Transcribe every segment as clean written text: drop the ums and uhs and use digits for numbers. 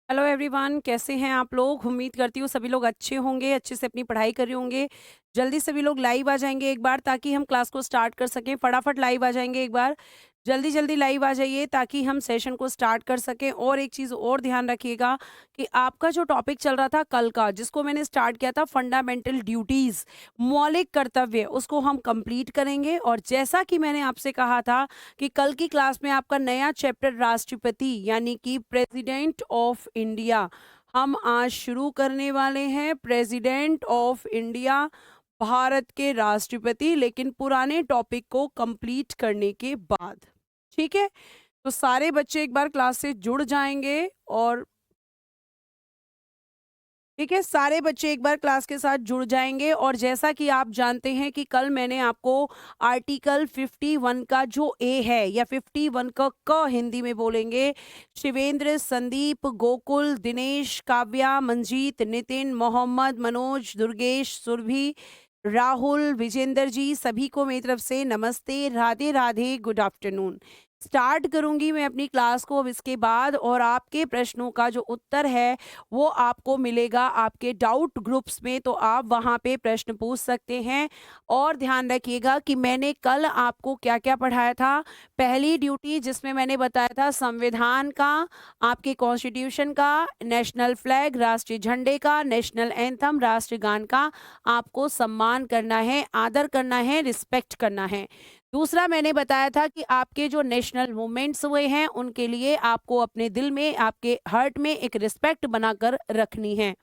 Hello everyone, कैसे हैं आप लोग? उम्मीद करती हूँ सभी लोग अच्छे होंगे, अच्छे से अपनी पढ़ाई कर रहे होंगे। जल्दी सभी लोग लाइव आ जाएँगे एक बार ताकि हम क्लास को स्टार्ट कर सकें। फटाफट लाइव आ जाएँगे एक बार। जल्दी-जल्दी लाइव आ जाइए ताकि हम सेशन को स्टार्ट कर सकें। और एक चीज़ और ध्यान रखिएगा कि आपका जो टॉपिक चल रहा था कल का, जिसको मैंने स्टार्ट किया था फंडामेंटल ड्यूटीज़, मौलिक कर्तव्य, उसको हम कंप्लीट करेंगे। और जैसा कि मैंने आपसे कहा था कि कल की क्लास में आपका नया चैप्टर राष्ट्रपति यानी कि प्रेसिडेंट ऑफ इंडिया हम आज शुरू करने वाले हैं। प्रेसिडेंट ऑफ इंडिया, भारत के राष्ट्रपति, लेकिन पुराने टॉपिक को कंप्लीट करने के बाद। ठीक है, तो सारे बच्चे एक बार क्लास से जुड़ जाएंगे। और ठीक है, सारे बच्चे एक बार क्लास के साथ जुड़ जाएंगे। और जैसा कि आप जानते हैं कि कल मैंने आपको आर्टिकल 51 का जो ए है या 51 का क हिंदी में बोलेंगे, शिवेंद्र, संदीप, गोकुल, दिनेश, काव्या, मंजीत, नितिन, मोहम्मद, मनोज, दुर्गेश, सुरभि, राहुल, विजेंद्र जी, सभी को मेरी तरफ से नमस्ते, Radhe Radhe, good afternoon. Start करूंगी मैं अपनी क्लास को अब इसके बाद। और आपके प्रश्नों का जो उत्तर है वो आपको मिलेगा आपके डाउट ग्रुप्स में, तो आप वहाँ पे प्रश्न पूछ सकते हैं। और ध्यान रखिएगा कि मैंने कल आपको क्या क्या पढ़ाया था। पहली ड्यूटी जिसमें मैंने बताया था संविधान का, आपके कॉन्स्टिट्यूशन का, नेशनल फ्लैग, राष्ट्रीय झंडे का, नेशनल एंथम, राष्ट्रगान का आपको सम्मान करना है, आदर करना है, रिस्पेक्ट करना है। दूसरा मैंने बताया था कि आपके जो नेशनल मूवमेंट्स हुए हैं उनके लिए आपको अपने दिल में, आपके हार्ट में एक रिस्पेक्ट बनाकर रखनी है।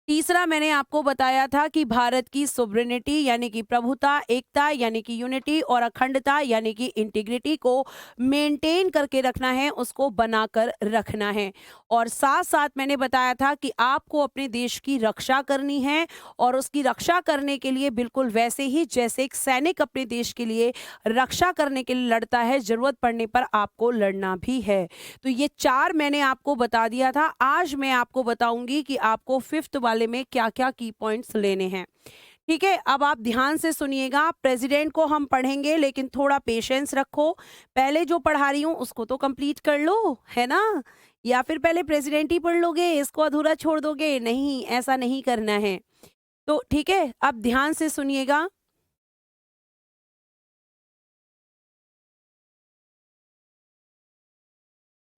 तीसरा मैंने आपको बताया था कि भारत की सोवरेनिटी यानी कि प्रभुता, एकता यानी कि यूनिटी, और अखंडता यानी कि इंटीग्रिटी को मेंटेन करके रखना है, उसको बनाकर रखना है। और साथ साथ मैंने बताया था कि आपको अपने देश की रक्षा करनी है, और उसकी रक्षा करने के लिए बिल्कुल वैसे ही जैसे एक सैनिक अपने देश के लिए रक्षा करने के लिए लड़ता है, जरूरत पड़ने पर आपको लड़ना भी है। तो ये चार मैंने आपको बता दिया था। आज मैं आपको बताऊंगी कि आपको फिफ्थ वाले में क्या क्या की पॉइंट्स लेने हैं। ठीक है, अब आप ध्यान से सुनिएगा। प्रेसिडेंट को हम पढ़ेंगे लेकिन थोड़ा पेशेंस रखो। पहले जो पढ़ा रही हूँ उसको तो कंप्लीट कर लो, है ना? या फिर पहले प्रेसिडेंट ही पढ़ लोगे, इसको अधूरा छोड़ दोगे? नहीं, ऐसा नहीं करना है। तो ठीक है, अब ध्यान से सुनिएगा।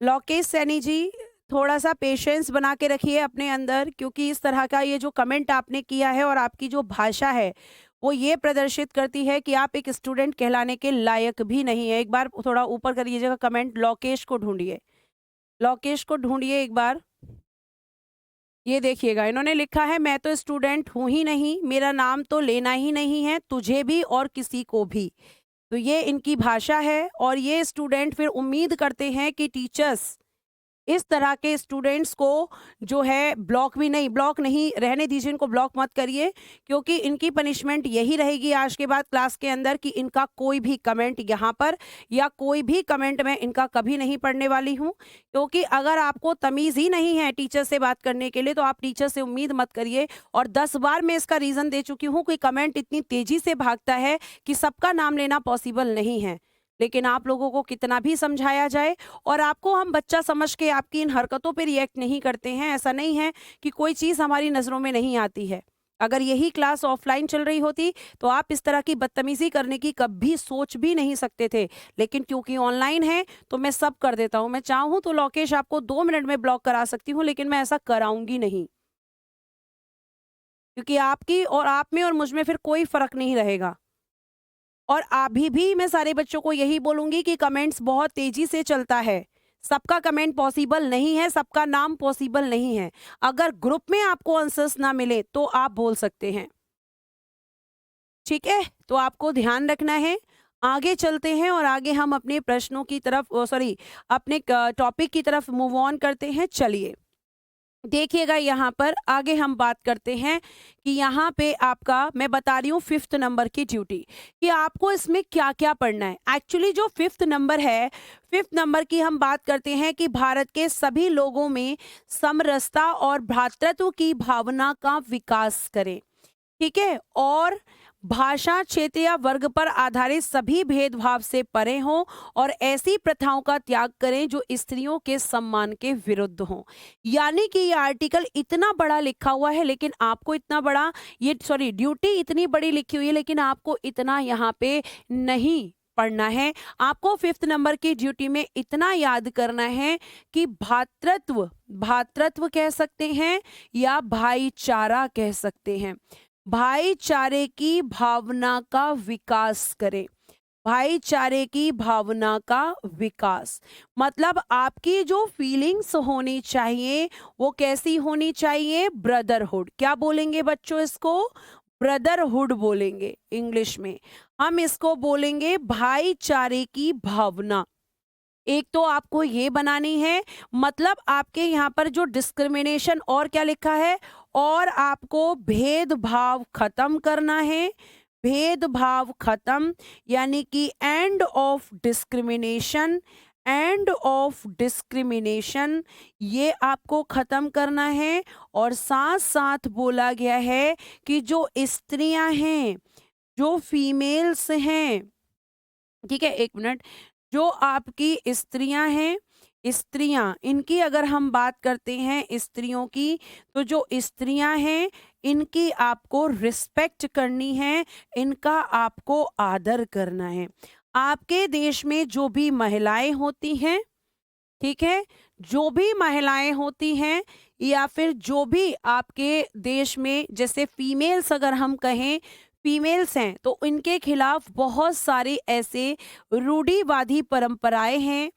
लोकेश सैनी जी, थोड़ा-सा पेशेंस बना के रखिए अपने अंदर, क्योंकि इस तरह का ये जो कमेंट आपने किया है और आपकी जो भाषा है, वो ये प्रदर्शित करती है कि आप एक स्टूडेंट कहलाने के लायक भी नहीं है। एक बार थोड़ा ऊपर करिएगा कमेंट, लोकेश को ढूँढिए। लोकेश को ढूँढिए एक बार। ये देखिएगा, इन्होंने लिखा है, मैं तो स्टूडेंट हूँ ही नहीं, मेरा नाम तो लेना ही नहीं है, तुझे भी और किसी को भी। तो ये इनकी भाषा है। और ये स्टूडेंट फिर उम्मीद करते हैं कि टीचर्स इस तरह के स्टूडेंट्स को जो है ब्लॉक नहीं रहने दीजिए, इनको ब्लॉक मत करिए, क्योंकि इनकी पनिशमेंट यही रहेगी आज के बाद क्लास के अंदर कि इनका कोई भी कमेंट यहाँ पर या कोई भी कमेंट मैं इनका कभी नहीं पढ़ने वाली हूँ। क्योंकि अगर आपको तमीज़ ही नहीं है टीचर से बात करने के लिए तो आप टीचर से उम्मीद मत करिए। और 10 बार मैं इसका रीज़न दे चुकी हूँ कि कमेंट इतनी तेज़ी से भागता है कि सबका नाम लेना पॉसिबल नहीं है। लेकिन आप लोगों को कितना भी समझाया जाए और आपको हम बच्चा समझ के आपकी इन हरकतों पे रिएक्ट नहीं करते हैं। ऐसा नहीं है कि कोई चीज़ हमारी नज़रों में नहीं आती है। अगर यही क्लास ऑफलाइन चल रही होती तो आप इस तरह की बदतमीज़ी करने की कभी सोच भी नहीं सकते थे। लेकिन क्योंकि ऑनलाइन है तो मैं सब कर देता हूँ। मैं चाहूँ तो लोकेश आपको 2 मिनट में ब्लॉक करा सकती हूँ, लेकिन मैं ऐसा कराऊँगी नहीं। क्योंकि आपकी और आप में और मुझ में फिर कोई फ़र्क नहीं रहेगा। और अभी भी मैं सारे बच्चों को यही बोलूँगी कि कमेंट्स बहुत तेज़ी से चलता है। सबका कमेंट पॉसिबल नहीं है, सबका नाम पॉसिबल नहीं है। अगर ग्रुप में आपको आंसर्स ना मिले तो आप बोल सकते हैं। ठीक है? तो आपको ध्यान रखना है। आगे चलते हैं और आगे हम अपने प्रश्नों की तरफ सॉरी अपने टॉपिक की तरफ मूव ऑन करते हैं। चलिए। देखिएगा, यहाँ पर आगे हम बात करते हैं कि यहाँ पे आपका मैं बता रही हूँ फिफ्थ नंबर की ड्यूटी कि आपको इसमें क्या क्या पढ़ना है। एक्चुअली जो फिफ्थ नंबर है, फिफ्थ नंबर की हम बात करते हैं कि भारत के सभी लोगों में समरसता और भ्रातृत्व की भावना का विकास करें। ठीक है? और भाषा, क्षेत्र या वर्ग पर आधारित सभी भेदभाव से परे हों और ऐसी प्रथाओं का त्याग करें जो स्त्रियों के सम्मान के विरुद्ध हों। यानी कि ये आर्टिकल इतना बड़ा लिखा हुआ है, लेकिन आपको इतना बड़ा, ये सॉरी, ड्यूटी इतनी बड़ी लिखी हुई है, लेकिन आपको इतना यहाँ पे नहीं पढ़ना है। आपको 5th नंबर की ड्यूटी में इतना याद करना है कि भातृत्व, भातृत्व कह सकते हैं या भाईचारा कह सकते हैं, भाईचारे की भावना का विकास करें। भाईचारे की भावना का विकास मतलब आपकी जो फीलिंग्स होनी चाहिए वो कैसी होनी चाहिए? ब्रदरहुड। क्या बोलेंगे बच्चों इसको? ब्रदरहुड बोलेंगे इंग्लिश में। हम इसको बोलेंगे भाईचारे की भावना। एक तो आपको ये बनानी है, मतलब आपके यहाँ पर जो डिस्क्रिमिनेशन और क्या लिखा है, और आपको भेदभाव खत्म करना है। भेदभाव खत्म यानी कि end of discrimination, end of discrimination ये आपको खत्म करना है। और साथ साथ बोला गया है कि जो स्त्रियां हैं, जो फीमेल्स हैं, ठीक है, एक मिनट, जो आपकी स्त्रियां हैं, स्त्रियां, इनकी अगर हम बात करते हैं स्त्रियों की, तो जो स्त्रियां हैं इनकी आपको रिस्पेक्ट करनी है, इनका आपको आदर करना है। आपके देश में जो भी महिलाएं होती हैं, ठीक है, जो भी महिलाएं होती हैं या फिर जो भी आपके देश में जैसे फीमेल्स अगर हम कहें, फीमेल्स हैं तो इनके खिलाफ बहुत सारे ऐसे रूढ़िवादी परंपराएं हैं,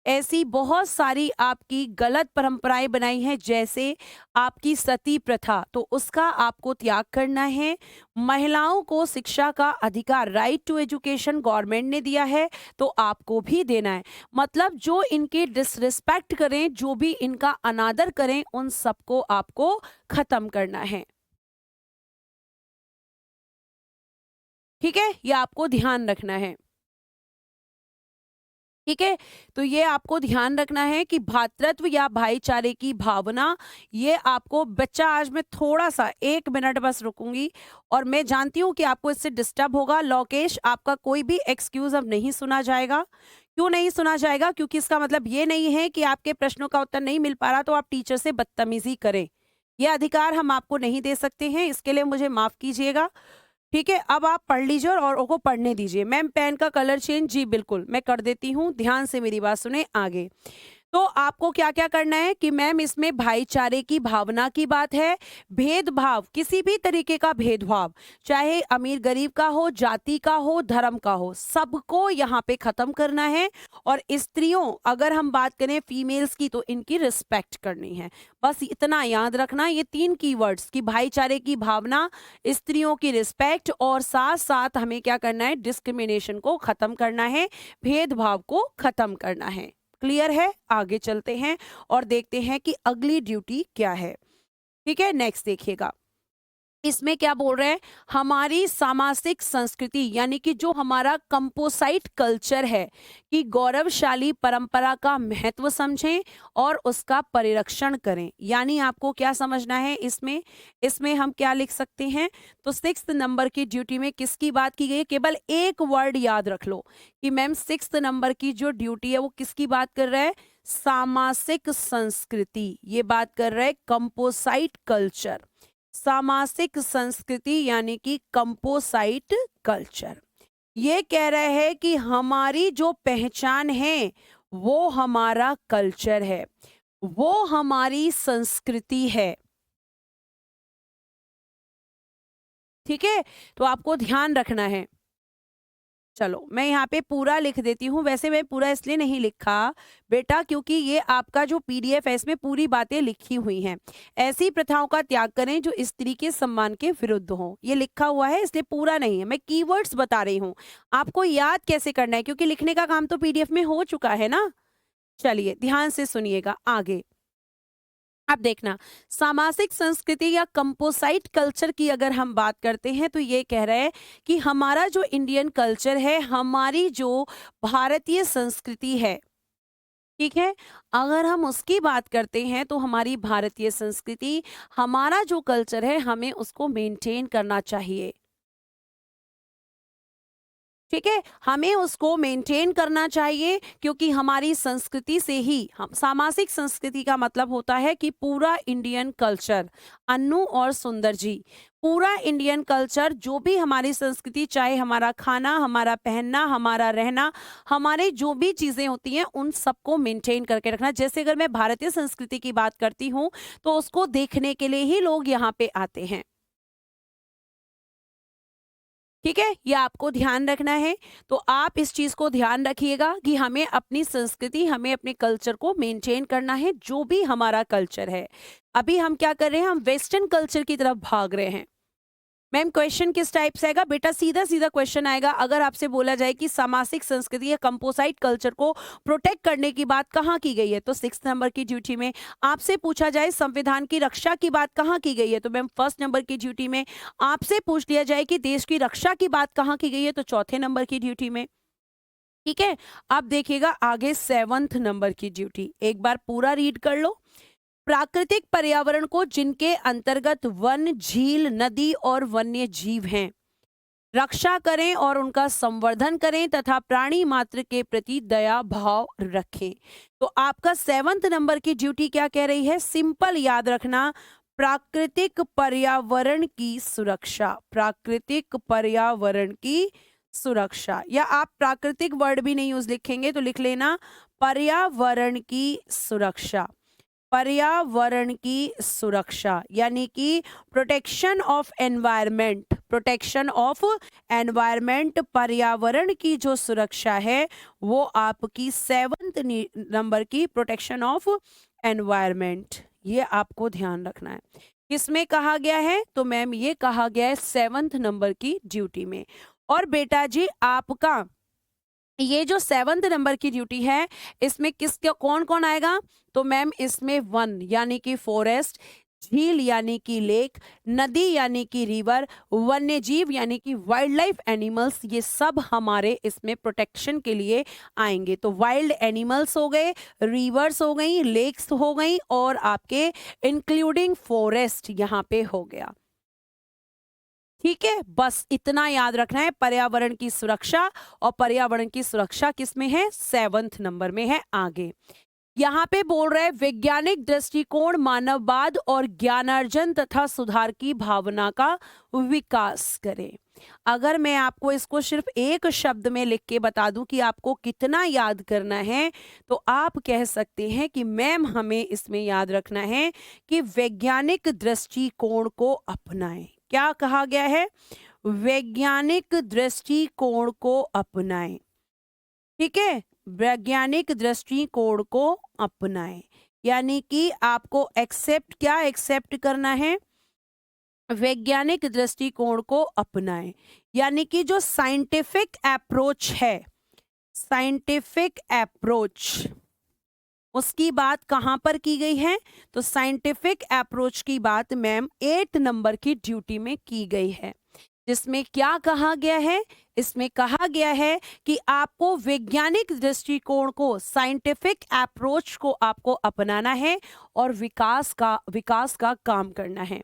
ऐसी बहुत सारी आपकी गलत परंपराएं बनाई हैं, जैसे आपकी सती प्रथा, तो उसका आपको त्याग करना है। महिलाओं को शिक्षा का अधिकार, राइट टू एजुकेशन गवर्नमेंट ने दिया है, तो आपको भी देना है। मतलब जो इनके डिसरिस्पेक्ट करें, जो भी इनका अनादर करें, उन सबको आपको खत्म करना है। ठीक है, ये आपको ध्यान रखना है। ठीक है, तो ये आपको ध्यान रखना है कि भातृत्व या भाईचारे की भावना, ये आपको, बच्चा आज मैं थोड़ा सा 1 मिनट बस रुकूंगी, और मैं जानती हूँ कि आपको इससे डिस्टर्ब होगा। लोकेश, आपका कोई भी एक्सक्यूज अब नहीं सुना जाएगा। क्यों नहीं सुना जाएगा? क्योंकि इसका मतलब ये नहीं है कि आपके प्रश्नों का उत्तर नहीं मिल पा रहा तो आप टीचर से बदतमीजी करें। ये अधिकार हम आपको नहीं दे सकते हैं, इसके लिए मुझे माफ कीजिएगा। ठीक है, अब आप पढ़ लीजिए और औरों को पढ़ने दीजिए। मैम पेन का कलर चेंज, जी बिल्कुल मैं कर देती हूँ, ध्यान से मेरी बात सुने आगे। तो आपको क्या क्या करना है कि मैम इसमें भाईचारे की भावना की बात है, भेदभाव, किसी भी तरीके का भेदभाव, चाहे अमीर गरीब का हो, जाति का हो, धर्म का हो, सबको यहाँ पे खत्म करना है। और स्त्रियों, अगर हम बात करें फीमेल्स की, तो इनकी रिस्पेक्ट करनी है। बस इतना याद रखना, ये 3 कीवर्ड्स की भाईचारे की भावना, स्त्रियों की रिस्पेक्ट, और साथ साथ हमें क्या करना है? डिस्क्रिमिनेशन को खत्म करना है, भेदभाव को खत्म करना है। क्लियर है? आगे चलते हैं और देखते हैं कि अगली ड्यूटी क्या है। ठीक है, नेक्स्ट देखिएगा। इसमें क्या बोल रहे हैं? हमारी सामाजिक संस्कृति यानी कि जो हमारा कंपोसाइट कल्चर है कि गौरवशाली परंपरा का महत्व समझें और उसका परिरक्षण करें। यानी आपको क्या समझना है इसमें? इसमें हम क्या लिख सकते हैं? तो 6th नंबर की ड्यूटी में किसकी बात की गई है? केवल एक वर्ड याद रख लो कि मैम 6th नंबर की जो ड्यूटी है वो किसकी बात कर रहा है? सामाजिक संस्कृति। ये बात कर रहा है कंपोसाइट कल्चर, सामाजिक संस्कृति यानी कि कंपोसाइट कल्चर। ये कह रहे हैं कि हमारी जो पहचान है वो हमारा कल्चर है, वो हमारी संस्कृति है। ठीक है, तो आपको ध्यान रखना है। चलो मैं यहाँ पे पूरा लिख देती हूँ। वैसे मैं पूरा इसलिए नहीं लिखा बेटा क्योंकि ये आपका जो पीडीएफ है इसमें पूरी बातें लिखी हुई हैं। ऐसी प्रथाओं का त्याग करें जो स्त्री के सम्मान के विरुद्ध हो, ये लिखा हुआ है इसलिए पूरा नहीं है, मैं कीवर्ड्स बता रही हूँ। आपको याद कैसे करना है क्योंकि लिखने का काम तो पीडीएफ में हो चुका है ना। चलिए ध्यान से सुनिएगा आगे। अब देखना, सामाजिक संस्कृति या कंपोसाइट कल्चर की अगर हम बात करते हैं तो ये कह रहे हैं कि हमारा जो इंडियन कल्चर है, हमारी जो भारतीय संस्कृति है, ठीक है, अगर हम उसकी बात करते हैं तो हमारी भारतीय संस्कृति, हमारा जो कल्चर है, हमें उसको मेंटेन करना चाहिए। ठीक है, हमें उसको मेंटेन करना चाहिए क्योंकि हमारी संस्कृति से ही हम सामाजिक संस्कृति का मतलब होता है कि पूरा इंडियन कल्चर, अन्नू और सुंदर जी, पूरा इंडियन कल्चर जो भी हमारी संस्कृति, चाहे हमारा खाना, हमारा पहनना, हमारा रहना, हमारे जो भी चीजें होती हैं उन सबको मेंटेन करके रखना। जैसे अगर मैं भारतीय संस्कृति की बात करती हूँ तो उसको देखने के लिए ही लोग यहाँ पे आते हैं। ठीक है, ये आपको ध्यान रखना है। तो आप इस चीज को ध्यान रखिएगा कि हमें अपनी संस्कृति, हमें अपने कल्चर को मेंटेन करना है, जो भी हमारा कल्चर है। अभी हम क्या कर रहे हैं, हम वेस्टर्न कल्चर की तरफ भाग रहे हैं। मैम क्वेश्चन किस टाइप से आएगा बेटा, सीधा सीधा क्वेश्चन आएगा। अगर आपसे बोला जाए कि सामाजिक संस्कृति या कंपोसाइट कल्चर को प्रोटेक्ट करने की बात कहाँ की गई है, तो 6 नंबर की ड्यूटी में। आपसे पूछा जाए संविधान की रक्षा की बात कहाँ की गई है, तो मैम 1st नंबर की ड्यूटी में। आपसे पूछ लिया जाए कि देश की रक्षा की बात कहाँ की गई है, तो 4थे नंबर की ड्यूटी में। ठीक है, अब देखिएगा आगे 7th नंबर की ड्यूटी, एक बार पूरा रीड कर लो। प्राकृतिक पर्यावरण को जिनके अंतर्गत वन, झील, नदी और वन्य जीव हैं, रक्षा करें और उनका संवर्धन करें तथा प्राणी मात्र के प्रति दया भाव रखें। तो आपका 7th नंबर की ड्यूटी क्या कह रही है, सिंपल याद रखना, प्राकृतिक पर्यावरण की सुरक्षा, प्राकृतिक पर्यावरण की सुरक्षा, या आप प्राकृतिक वर्ड भी नहीं यूज लिखेंगे तो लिख लेना पर्यावरण की सुरक्षा, पर्यावरण की सुरक्षा, यानी कि protection of environment, protection of environment, पर्यावरण की जो सुरक्षा है वो आपकी 7th नंबर की प्रोटेक्शन ऑफ एनवायरमेंट, ये आपको ध्यान रखना है। किसमें कहा गया है, तो मैम ये कहा गया है 7th नंबर की ड्यूटी में। और बेटा जी आपका ये जो 7th नंबर की ड्यूटी है इसमें किसके कौन कौन आएगा, तो मैम इसमें वन यानी कि फॉरेस्ट, झील यानी कि लेक, नदी यानी कि रिवर, वन्य जीव यानी कि वाइल्ड लाइफ एनिमल्स, ये सब हमारे इसमें प्रोटेक्शन के लिए आएंगे। तो वाइल्ड एनिमल्स हो गए, रिवर्स हो गई, लेक्स हो गई और आपके इंक्लूडिंग फॉरेस्ट यहाँ पे हो गया। ठीक है, बस इतना याद रखना है, पर्यावरण की सुरक्षा, और पर्यावरण की सुरक्षा किसमें है, 7th नंबर में है। आगे यहाँ पे बोल रहे हैं वैज्ञानिक दृष्टिकोण, मानववाद और ज्ञानार्जन तथा सुधार की भावना का विकास करें। अगर मैं आपको इसको सिर्फ एक शब्द में लिख के बता दूं कि आपको कितना याद करना है, तो आप कह सकते हैं कि मैम हमें इसमें याद रखना है कि वैज्ञानिक दृष्टिकोण को अपनाएं। क्या कहा गया है, वैज्ञानिक दृष्टिकोण को अपनाएं। ठीक है, वैज्ञानिक दृष्टिकोण को अपनाएं, यानी कि आपको एक्सेप्ट, क्या एक्सेप्ट करना है, वैज्ञानिक दृष्टिकोण को अपनाएं, यानी कि जो साइंटिफिक अप्रोच है, साइंटिफिक अप्रोच, उसकी बात कहां पर की गई है, तो साइंटिफिक अप्रोच की बात मैम 8 नंबर की ड्यूटी में की गई है। जिसमें क्या कहा गया है, इसमें कहा गया है कि आपको वैज्ञानिक दृष्टिकोण को, साइंटिफिक अप्रोच को आपको अपनाना है और विकास का काम करना है।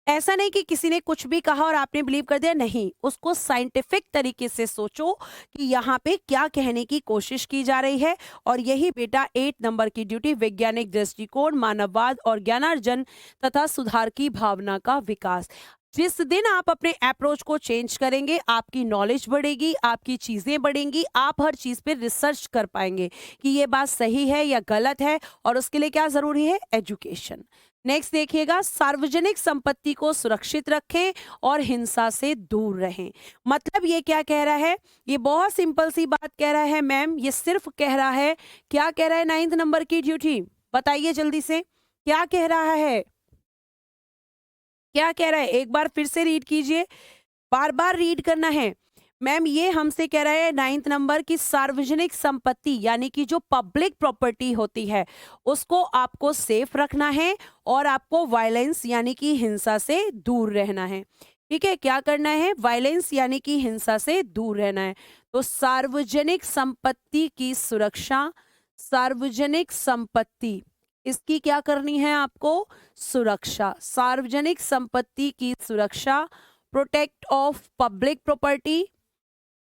ऐसा नहीं कि किसी ने कुछ भी कहा और आपने बिलीव कर दिया, नहीं, उसको साइंटिफिक तरीके से सोचो कि यहाँ पे क्या कहने की कोशिश की जा रही है। और यही बेटा 8 नंबर की ड्यूटी, वैज्ञानिक दृष्टिकोण, मानववाद और ज्ञानार्जन तथा सुधार की भावना का विकास। जिस दिन आप अपने अप्रोच को चेंज करेंगे, आपकी नॉलेज बढ़ेगी, आपकी चीजें बढ़ेंगी, आप हर चीज पे रिसर्च कर पाएंगे कि ये बात सही है या गलत है, और उसके लिए क्या जरूरी है, एजुकेशन। नेक्स्ट देखिएगा, सार्वजनिक संपत्ति को सुरक्षित रखें और हिंसा से दूर रहें। मतलब ये क्या कह रहा है, ये बहुत सिंपल सी बात कह रहा है मैम, ये सिर्फ कह रहा है, क्या कह रहा है 9th नंबर की ड्यूटी, बताइए जल्दी से क्या कह रहा है, क्या कह रहा है, एक बार फिर से रीड कीजिए, बार बार रीड करना है। मैम ये हमसे कह रहा है 9th नंबर की सार्वजनिक संपत्ति यानी कि जो पब्लिक प्रॉपर्टी होती है उसको आपको सेफ रखना है और आपको वायलेंस यानी कि हिंसा से दूर रहना है। ठीक है, क्या करना है, वायलेंस यानी कि हिंसा से दूर रहना है। तो सार्वजनिक संपत्ति की सुरक्षा, सार्वजनिक संपत्ति, इसकी क्या करनी है आपको, सुरक्षा, सार्वजनिक संपत्ति की सुरक्षा, protect of public property,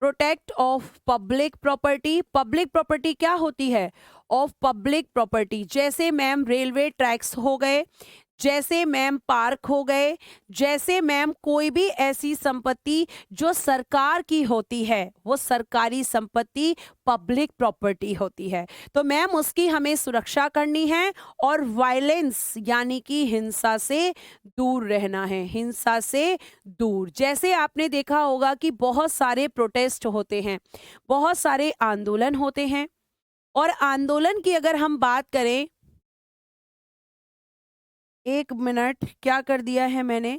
protect of public property. Public property क्या होती है? Of public property. जैसे मैम रेलवे ट्रैक्स हो गए, जैसे मैम पार्क हो गए, जैसे मैम कोई भी ऐसी संपत्ति जो सरकार की होती है, वो सरकारी संपत्ति पब्लिक प्रॉपर्टी होती है। तो मैम उसकी हमें सुरक्षा करनी है और वायलेंस यानी कि हिंसा से दूर रहना है, हिंसा से दूर। जैसे आपने देखा होगा कि बहुत सारे प्रोटेस्ट होते हैं, बहुत सारे आंदोलन होते हैं, और आंदोलन की अगर हम बात करें, एक मिनट, क्या कर दिया है मैंने,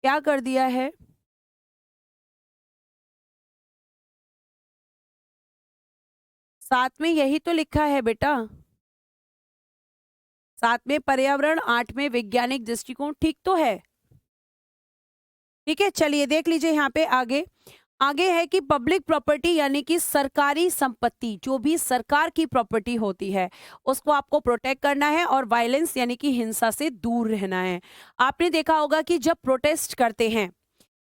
क्या कर दिया है? साथ में यही तो लिखा है बेटा, साथ में पर्यावरण, 8 में वैज्ञानिक दृष्टिकोण, ठीक तो है? ठीक है, चलिए देख लीजिए यहाँ पे आगे। आगे है कि पब्लिक प्रॉपर्टी यानी कि सरकारी संपत्ति, जो भी सरकार की प्रॉपर्टी होती है उसको आपको प्रोटेक्ट करना है, और वायलेंस यानी कि हिंसा से दूर रहना है। आपने देखा होगा कि जब प्रोटेस्ट करते हैं,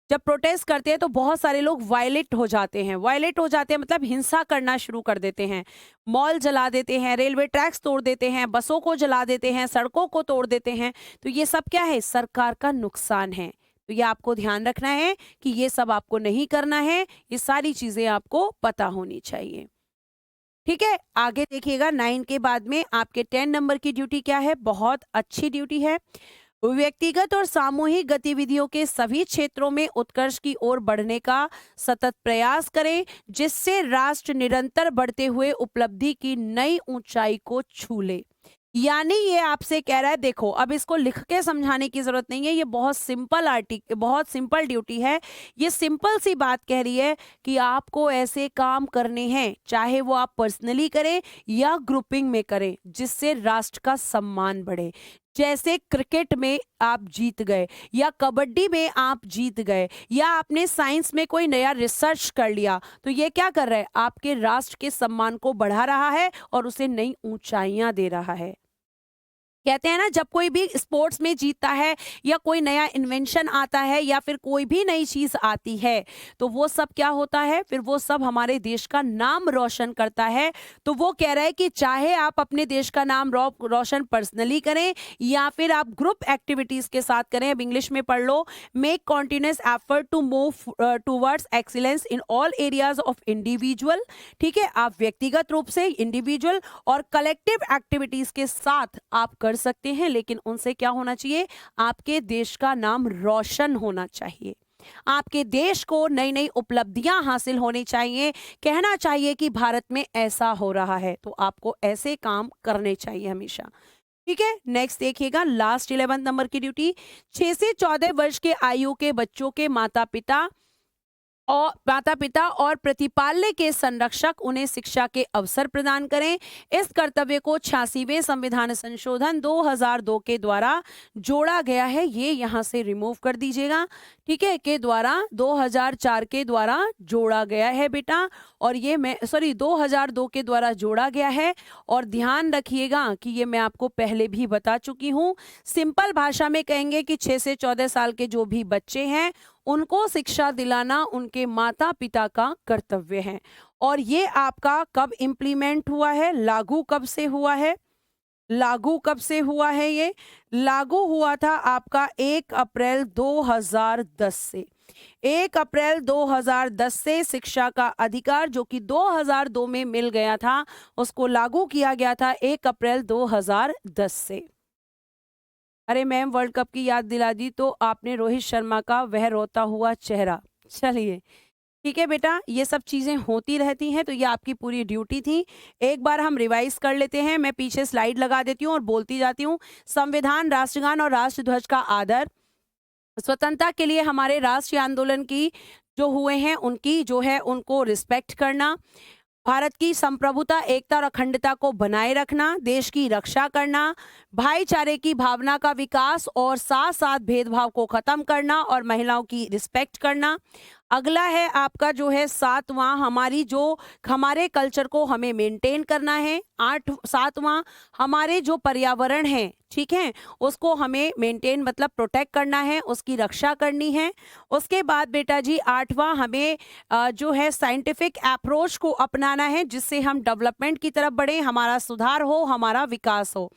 जब प्रोटेस्ट करते हैं तो बहुत सारे लोग वायलेट हो जाते हैं। वायलेट हो जाते हैं मतलब हिंसा करना शुरू कर देते हैं, मॉल जला देते हैं, रेलवे ट्रैक्स तोड़ देते हैं, बसों को जला देते हैं, सड़कों को तोड़ देते हैं। तो ये सब क्या है? सरकार का नुकसान है। तो ये आपको ध्यान रखना है कि ये सब आपको नहीं करना है, ये सारी चीजें आपको पता होनी चाहिए। ठीक है, आगे देखिएगा 9 के बाद में आपके 10 नंबर की ड्यूटी क्या है? बहुत अच्छी ड्यूटी है। व्यक्तिगत और सामूहिक गतिविधियों के सभी क्षेत्रों में उत्कर्ष की ओर बढ़ने का सतत प्रयास करें, जिससे राष्ट्र निरंतर बढ़ते हुए उपलब्धि की नई ऊंचाई को छू ले। यानी ये आपसे कह रहा है, देखो अब इसको लिख के समझाने की जरूरत नहीं है, ये बहुत सिंपल बहुत सिंपल ड्यूटी है। ये सिंपल सी बात कह रही है कि आपको ऐसे काम करने हैं, चाहे वो आप पर्सनली करें या ग्रुपिंग में करें, जिससे राष्ट्र का सम्मान बढ़े। जैसे क्रिकेट में आप जीत गए, या कबड्डी में आप जीत गए, या आपने साइंस में कोई नया रिसर्च कर लिया, तो ये क्या कर रहा है? आपके राष्ट्र के सम्मान को बढ़ा रहा है और उसे नई ऊंचाइयां दे रहा है। कहते हैं ना, जब कोई भी स्पोर्ट्स में जीतता है, या कोई नया इन्वेंशन आता है, या फिर कोई भी नई चीज आती है, तो वो सब क्या होता है? फिर वो सब हमारे देश का नाम रोशन करता है। तो वो कह रहा है कि चाहे आप अपने देश का नाम रोशन पर्सनली करें, या फिर आप ग्रुप एक्टिविटीज के साथ करें। अब इंग्लिश में पढ़ लो, make continuous effort to move towards excellence in all areas of individual. ठीक है, आप व्यक्तिगत रूप से, इंडिविजुअल और कलेक्टिव एक्टिविटीज के साथ आप कर सकते हैं, लेकिन उनसे क्या होना चाहिए? आपके देश का नाम रोशन होना चाहिए, आपके देश को नई नई उपलब्धियां हासिल होनी चाहिए, कहना चाहिए कि भारत में ऐसा हो रहा है। तो आपको ऐसे काम करने चाहिए हमेशा। ठीक है, नेक्स्ट देखिएगा, लास्ट 11 नंबर की ड्यूटी। 6 से 14 वर्ष के आयु के बच्चों के माता पिता और प्रतिपाल्य के संरक्षक उन्हें शिक्षा के अवसर प्रदान करें। इस कर्तव्य को 86वें संविधान संशोधन 2002 के द्वारा जोड़ा गया है। ये यहाँ से रिमूव कर दीजिएगा, ठीक है, के द्वारा 2004 के द्वारा जोड़ा गया है बेटा, और ये मैं 2002 के द्वारा जोड़ा गया है। और ध्यान रखिएगा कि ये मैं आपको पहले भी बता चुकी हूँ। सिंपल भाषा में कहेंगे कि 6 से 14 साल के जो भी बच्चे हैं, उनको शिक्षा दिलाना उनके माता पिता का कर्तव्य है। और ये आपका कब इम्प्लीमेंट हुआ है? लागू कब से हुआ है? लागू कब से हुआ है? ये लागू हुआ था आपका 1 अप्रैल 2010 से। 1 अप्रैल 2010 से शिक्षा का अधिकार, जो कि 2002 में मिल गया था, उसको लागू किया गया था 1 अप्रैल 2010 से। अरे मैम, वर्ल्ड कप की याद दिला दी तो आपने रोहित शर्मा का वह रोता हुआ चेहरा। चलिए ठीक है बेटा, ये सब चीजें होती रहती हैं, तो ये आपकी पूरी ड्यूटी थी। एक बार हम रिवाइज कर लेते हैं, मैं पीछे स्लाइड लगा देती हूँ और बोलती जाती हूँ। संविधान, राष्ट्रगान और राष्ट्रध्वज का आदर, स्वतंत्रता के लिए हमारे राष्ट्रीय आंदोलन की जो हुए हैं उनकी जो है उनको रिस्पेक्ट करना, भारत की संप्रभुता, एकता और अखंडता को बनाए रखना, देश की रक्षा करना, भाईचारे की भावना का विकास और साथ साथ भेदभाव को खत्म करना, और महिलाओं की रिस्पेक्ट करना, अगला है आपका जो है 7वां, हमारी जो हमारे कल्चर को हमें मेंटेन करना है। 7वां हमारे जो पर्यावरण है, ठीक है, उसको हमें मेंटेन मतलब प्रोटेक्ट करना है, उसकी रक्षा करनी है। उसके बाद बेटा जी 8वां हमें जो है साइंटिफिक अप्रोच को अपनाना है, जिससे हम डेवलपमेंट की तरफ बढ़े, हमारा सुधार हो, हमारा विकास हो।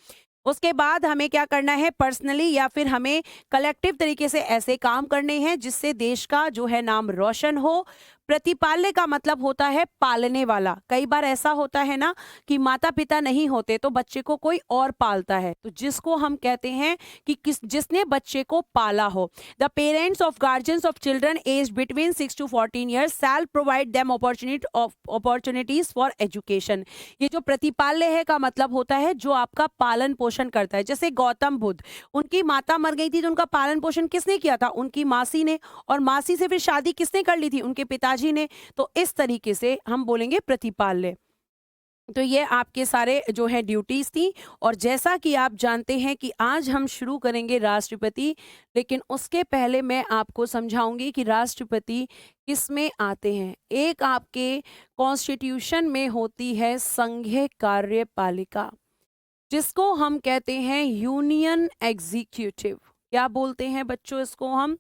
उसके बाद हमें क्या करना है, पर्सनली या फिर हमें कलेक्टिव तरीके से ऐसे काम करने हैं जिससे देश का जो है नाम रोशन हो। प्रतिपाल्य का मतलब होता है पालने वाला। कई बार ऐसा होता है ना कि माता पिता नहीं होते तो बच्चे को कोई और पालता है, तो जिसको हम कहते हैं कि जिसने बच्चे को पाला हो। The parents of guardians of children age between 6 to 14 years shall provide them opportunities for education. ये जो प्रतिपाल्य है का मतलब होता है जो आपका पालन पोषण करता है। जैसे गौतम बुद्ध, उनकी माता मर गई थी तो उनका पालन पोषण किसने किया था, उनकी मासी ने, और मासी से फिर शादी किसने कर ली थी, उनके पिताजी ने। तो इस तरीके से हम बोलेंगे प्रतिपाल्य। तो ये आपके सारे जो है ड्यूटीज थी। और जैसा कि आप जानते हैं कि आज हम शुरू करेंगे राष्ट्रपति, लेकिन उसके पहले मैं आपको समझाऊंगी कि राष्ट्रपति किस में आते हैं। एक आपके कॉन्स्टिट्यूशन में होती है संघीय कार्यपालिका, जिसको हम कहते हैं यूनियन एग्जीक्यूटिव। क्या बोलते हैं बच्चों इसको हम?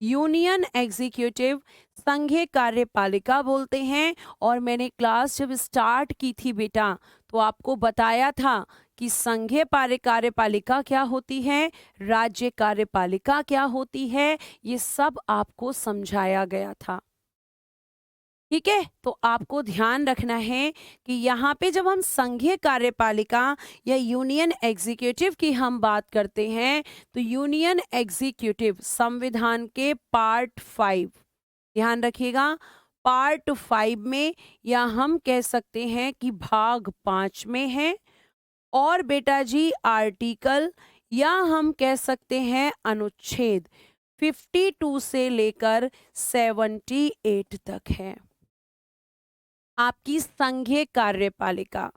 यूनियन एग्जीक्यूटिव, संघीय कार्यपालिका बोलते हैं। और मैंने क्लास जब स्टार्ट की थी बेटा तो आपको बताया था कि संघीय कार्यपालिका क्या होती है, राज्य कार्यपालिका क्या होती है, ये सब आपको समझाया गया था। ठीक है, तो आपको ध्यान रखना है कि यहाँ पे जब हम संघीय कार्यपालिका या यूनियन एग्जीक्यूटिव की हम बात करते हैं तो यूनियन एग्जीक्यूटिव संविधान के पार्ट 5, ध्यान रखिएगा, पार्ट 5 में, या हम कह सकते हैं कि भाग 5 में है। और बेटा जी आर्टिकल या हम कह सकते हैं अनुच्छेद 52 से लेकर 78 तक है आपकी संघीय कार्यपालिका।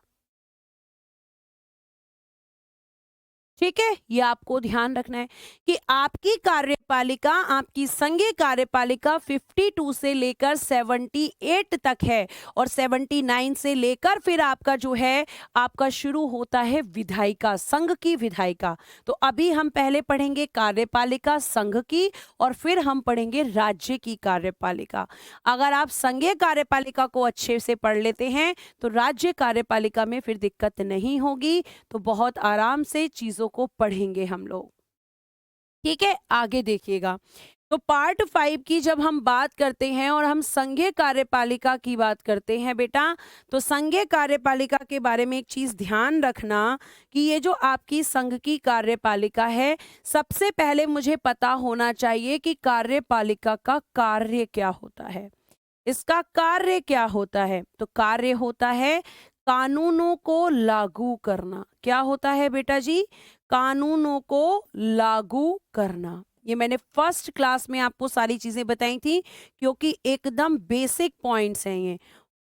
ठीक है, ये आपको ध्यान रखना है कि आपकी कार्यपालिका, आपकी संघीय कार्यपालिका 52 से लेकर 78 तक है। और 79 से लेकर फिर आपका जो है आपका शुरू होता है विधायिका, संघ की विधायिका। तो अभी हम पहले पढ़ेंगे कार्यपालिका संघ की और फिर हम पढ़ेंगे राज्य की कार्यपालिका। अगर आप संघीय कार्यपालिका को अच्छे से पढ़ लेते हैं तो राज्य कार्यपालिका में फिर दिक्कत नहीं होगी, तो बहुत आराम से चीजों को पढ़ेंगे हम लोग। ठीक है, आगे देखिएगा। तो पार्ट 5 की जब हम बात करते हैं और हम संघीय कार्यपालिका की बात करते हैं बेटा, तो संघीय कार्यपालिका के बारे में एक चीज ध्यान रखना कि ये जो आपकी संघ की कार्यपालिका है, सबसे पहले मुझे पता होना चाहिए कि कार्यपालिका का कार्य क्या होता है। इसका कार्य क्या होता है? तो कार्य होता है कानूनों को लागू करना। क्या होता है बेटा जी? कानूनों को लागू करना। ये मैंने फर्स्ट क्लास में आपको सारी चीजें बताई थी क्योंकि एकदम बेसिक पॉइंट्स हैं ये।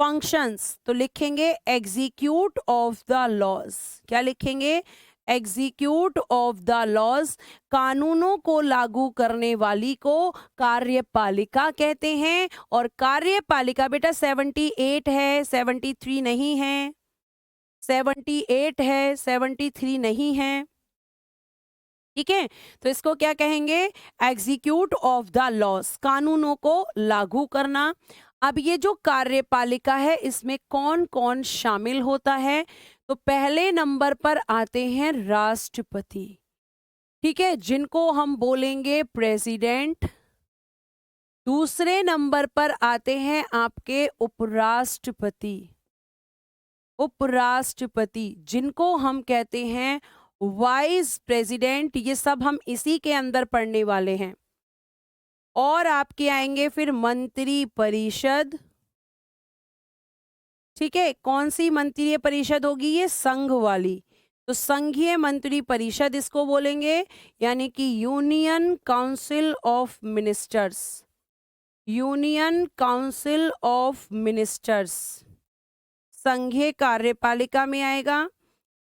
फंक्शंस तो लिखेंगे एग्जीक्यूट ऑफ द लॉज। क्या लिखेंगे? Execute of the laws. कानूनों को लागू करने वाली को कार्यपालिका कहते हैं। और कार्यपालिका बेटा 78 है, 73 नहीं है, 78 है, 73 नहीं है। ठीक है, तो इसको क्या कहेंगे? एग्जीक्यूट ऑफ द लॉज, कानूनों को लागू करना। अब ये जो कार्यपालिका है इसमें कौन कौन शामिल होता है? तो पहले नंबर पर आते हैं राष्ट्रपति, ठीक है, जिनको हम बोलेंगे प्रेसिडेंट। दूसरे नंबर पर आते हैं आपके उपराष्ट्रपति, उपराष्ट्रपति जिनको हम कहते हैं वाइस प्रेसिडेंट। ये सब हम इसी के अंदर पढ़ने वाले हैं। और आपके आएंगे फिर मंत्री परिषद। ठीक है, कौन सी मंत्रिय परिषद होगी? ये संघ वाली। तो संघीय मंत्री परिषद इसको बोलेंगे, यानी कि union council of ministers, union council of ministers संघीय कार्यपालिका में आएगा।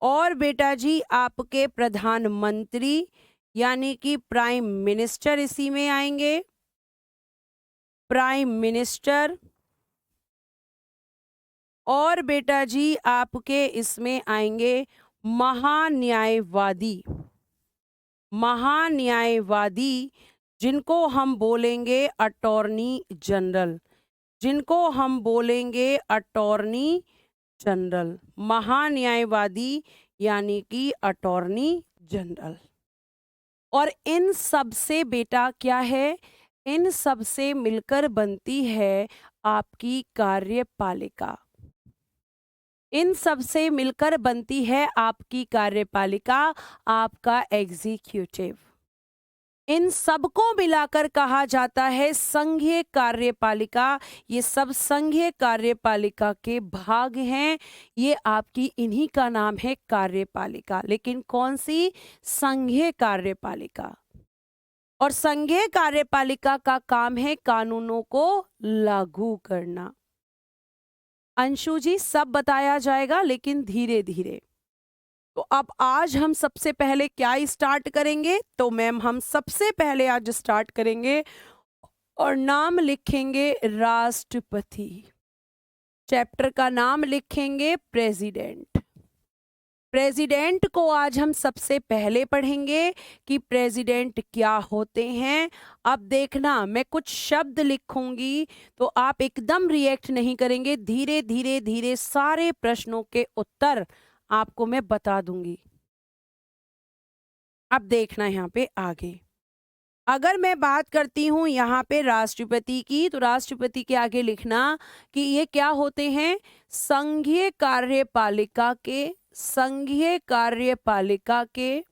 और बेटा जी आपके प्रधानमंत्री यानी कि प्राइम मिनिस्टर इसी में आएंगे। प्राइम मिनिस्टर, और बेटा जी आपके इसमें आएंगे महान्यायवादी। महान्यायवादी जिनको हम बोलेंगे अटॉर्नी जनरल, जिनको हम बोलेंगे अटॉर्नी जनरल, महान्यायवादी यानी कि अटॉर्नी जनरल। और इन सब से बेटा क्या है, इन सब से मिलकर बनती है आपकी कार्यपालिका। इन सब से मिलकर बनती है आपकी कार्यपालिका, आपका एग्जीक्यूटिव। इन सबको मिलाकर कहा जाता है संघीय कार्यपालिका। ये सब संघीय कार्यपालिका के भाग हैं। ये आपकी इन्हीं का नाम है कार्यपालिका। लेकिन कौन सी? संघीय कार्यपालिका। और संघीय कार्यपालिका का काम है कानूनों को लागू करना। अंशु जी सब बताया जाएगा लेकिन धीरे धीरे। तो अब आज हम सबसे पहले क्या स्टार्ट करेंगे? तो मैम हम सबसे पहले आज स्टार्ट करेंगे और नाम लिखेंगे राष्ट्रपति। चैप्टर का नाम लिखेंगे प्रेसिडेंट। प्रेसिडेंट को आज हम सबसे पहले पढ़ेंगे कि प्रेसिडेंट क्या होते हैं। अब देखना मैं कुछ शब्द लिखूंगी तो आप एकदम रिएक्ट नहीं करेंगे, धीरे धीरे धीरे सारे प्रश्नों के उत्तर आपको मैं बता दूंगी। अब देखना यहाँ पे आगे, अगर मैं बात करती हूँ यहाँ पे राष्ट्रपति की, तो राष्ट्रपति के आगे लिखना कि ये क्या होते हैं? संघीय कार्यपालिका के, संघीय कार्यपालिका के,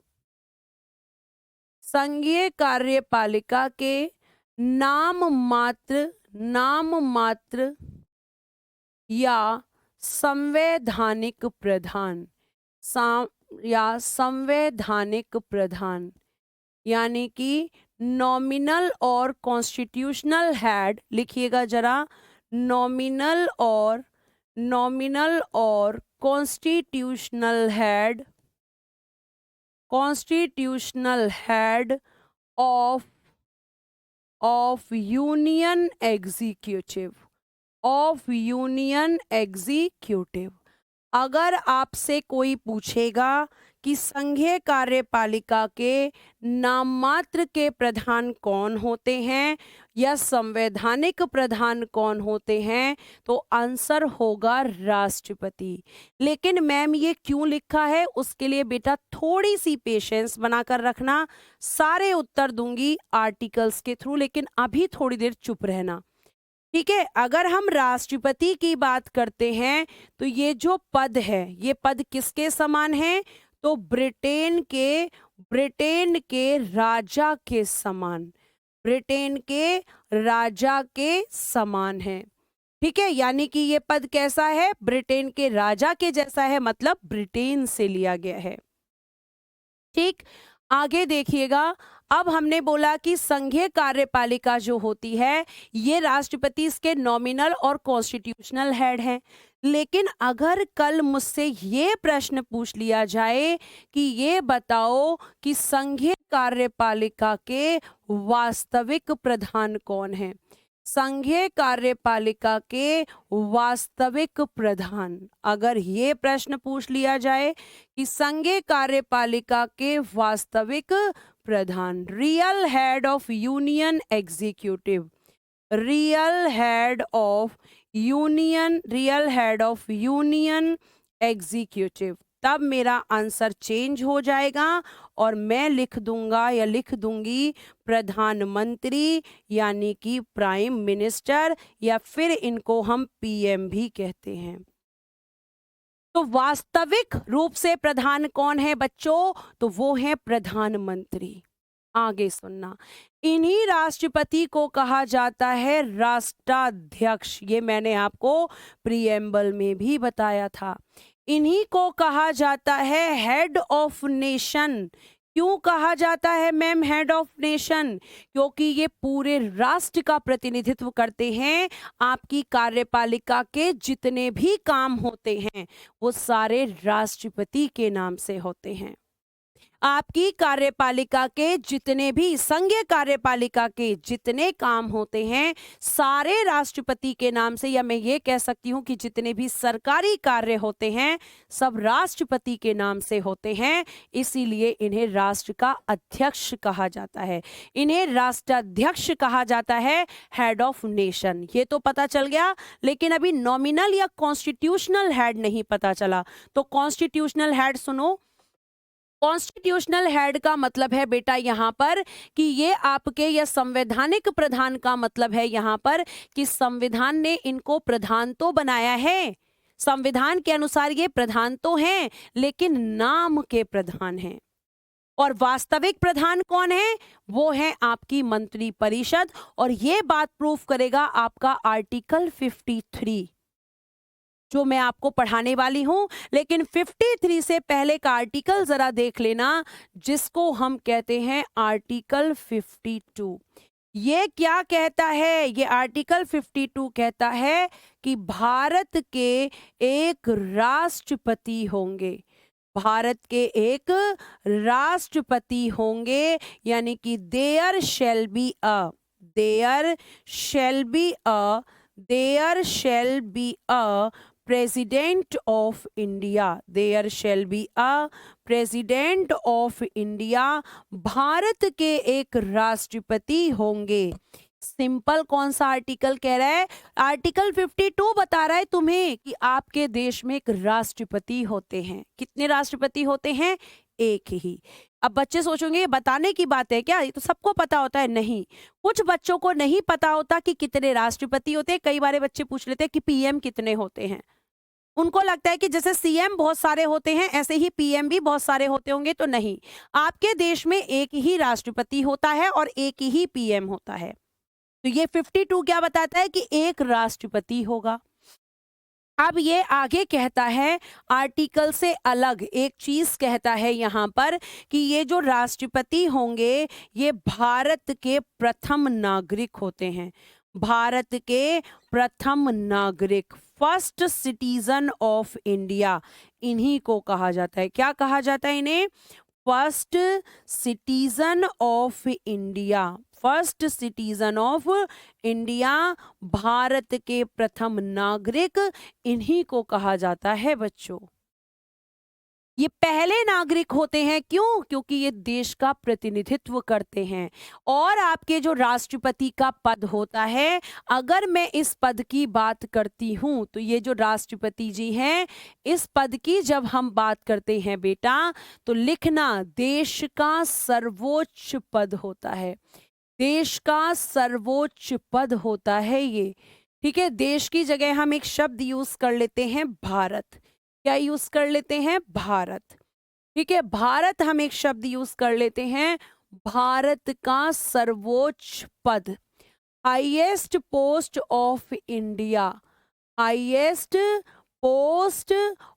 संघीय कार्यपालिका के नाम मात्र या संवैधानिक प्रधान, या संवैधानिक प्रधान यानी कि नॉमिनल और कॉन्स्टिट्यूशनल हेड। लिखिएगा जरा, नॉमिनल और constitutional head, constitutional head of union executive, of union executive. अगर आपसे कोई पूछेगा कि संघीय कार्यपालिका के नाम मात्र के प्रधान कौन होते हैं या संवैधानिक प्रधान कौन होते हैं, तो आंसर होगा राष्ट्रपति। लेकिन मैम ये क्यों लिखा है, उसके लिए बेटा थोड़ी सी पेशेंस बनाकर रखना। सारे उत्तर दूंगी आर्टिकल्स के थ्रू, लेकिन अभी थोड़ी देर चुप रहना, ठीक है। अगर हम राष्ट्रपति की बात करते हैं तो ये जो पद है, ये पद किसके समान है? तो ब्रिटेन के राजा के समान, ब्रिटेन के राजा के समान है, ठीक है। यानी कि ये पद कैसा है? ब्रिटेन के राजा के जैसा है, मतलब ब्रिटेन से लिया गया है, ठीक। आगे देखिएगा, अब हमने बोला कि संघीय कार्यपालिका जो होती है ये राष्ट्रपति इसके नॉमिनल और कॉन्स्टिट्यूशनल हेड हैं। लेकिन अगर कल मुझसे ये प्रश्न पूछ लिया जाए कि ये बताओ कि संघीय कार्यपालिका के वास्तविक प्रधान कौन है, संघीय कार्यपालिका के वास्तविक प्रधान, अगर ये प्रश्न पूछ लिया जाए कि संघीय कार्यपालिका के वास्तविक प्रधान, real head of union executive, real head of union executive, तब मेरा आंसर चेंज हो जाएगा और मैं लिख दूंगा या लिख दूंगी प्रधानमंत्री, यानी कि प्राइम मिनिस्टर, या फिर इनको हम पीएम भी कहते हैं। तो वास्तविक रूप से प्रधान कौन है बच्चों? तो वो है प्रधानमंत्री। आगे सुनना, इन्हीं राष्ट्रपति को कहा जाता है राष्ट्राध्यक्ष। ये मैंने आपको प्रीएम्बल में भी बताया था। इन्हीं को कहा जाता है हेड ऑफ नेशन। क्यों कहा जाता है मैम हेड ऑफ नेशन? क्योंकि ये पूरे राष्ट्र का प्रतिनिधित्व करते हैं। आपकी कार्यपालिका के जितने भी काम होते हैं वो सारे राष्ट्रपति के नाम से होते हैं। आपकी कार्यपालिका के जितने भी संघीय कार्यपालिका के जितने काम होते हैं सारे राष्ट्रपति के नाम से, या मैं ये कह सकती हूँ कि जितने भी सरकारी कार्य होते हैं सब राष्ट्रपति के नाम से होते हैं। इसीलिए इन्हें राष्ट्र का अध्यक्ष कहा जाता है, इन्हें राष्ट्राध्यक्ष कहा जाता है, हेड ऑफ नेशन। ये तो पता चल गया, लेकिन अभी नॉमिनल या कॉन्स्टिट्यूशनल हेड नहीं पता चला। तो कॉन्स्टिट्यूशनल हेड सुनो। कॉन्स्टिट्यूशनल हेड का मतलब है बेटा यहाँ पर कि ये आपके, या संवैधानिक प्रधान का मतलब है यहाँ पर कि संविधान ने इनको प्रधान तो बनाया है, संविधान के अनुसार ये प्रधान तो हैं, लेकिन नाम के प्रधान हैं। और वास्तविक प्रधान कौन है? वो है आपकी मंत्री परिषद। और ये बात प्रूफ करेगा आपका आर्टिकल 53 जो मैं आपको पढ़ाने वाली हूं। लेकिन 53 से पहले का आर्टिकल जरा देख लेना, जिसको हम कहते हैं आर्टिकल 52। ये क्या कहता है? ये आर्टिकल 52 कहता है कि भारत के एक राष्ट्रपति होंगे, भारत के एक राष्ट्रपति होंगे, यानी कि there shall be a, there shall be a, there shall be a president of India, there shall be a president of India. भारत के एक राष्ट्रपति होंगे। सिंपल कौन सा आर्टिकल कह रहा है? आर्टिकल 52 बता रहा है तुम्हें कि आपके देश में एक राष्ट्रपति होते हैं। कितने राष्ट्रपति होते हैं? एक ही। अब बच्चे सोचेंगे ये बताने की बात है क्या, ये तो सबको पता होता है। नहीं, कुछ बच्चों को नहीं पता होता कि कितने राष्ट्रपति होते हैं। कई बार बच्चे पूछ लेते हैं कि पीएम कितने होते हैं। उनको लगता है कि जैसे सीएम बहुत सारे होते हैं ऐसे ही पीएम भी बहुत सारे होते होंगे, तो नहीं, आपके देश में एक ही राष्ट्रपति होता है और एक ही पीएम होता है। तो ये 52 क्या बताता है कि एक राष्ट्रपति होगा। अब ये आगे कहता है, आर्टिकल से अलग एक चीज कहता है यहाँ पर कि ये जो राष्ट्रपति होंगे ये भारत के प्रथम नागरिक होते हैं, भारत के प्रथम नागरिक, फर्स्ट सिटीजन ऑफ इंडिया, इन्हीं को कहा जाता है। क्या कहा जाता है इन्हें? First citizen of India, first citizen of India, भारत के प्रथम नागरिक, इन्हीं को कहा जाता है बच्चों। ये पहले नागरिक होते हैं। क्यों? क्योंकि ये देश का प्रतिनिधित्व करते हैं। और आपके जो राष्ट्रपति का पद होता है, अगर मैं इस पद की बात करती हूं तो ये जो राष्ट्रपति जी हैं, इस पद की जब हम बात करते हैं बेटा, तो लिखना देश का सर्वोच्च पद होता है, देश का सर्वोच्च पद होता है ये। ठीक है, देश की जगह हम एक शब्द यूज कर लेते हैं भारत। क्या यूज कर लेते हैं? भारत। ठीक है, भारत हम एक शब्द यूज कर लेते हैं, भारत का सर्वोच्च पद, highest post of India, highest post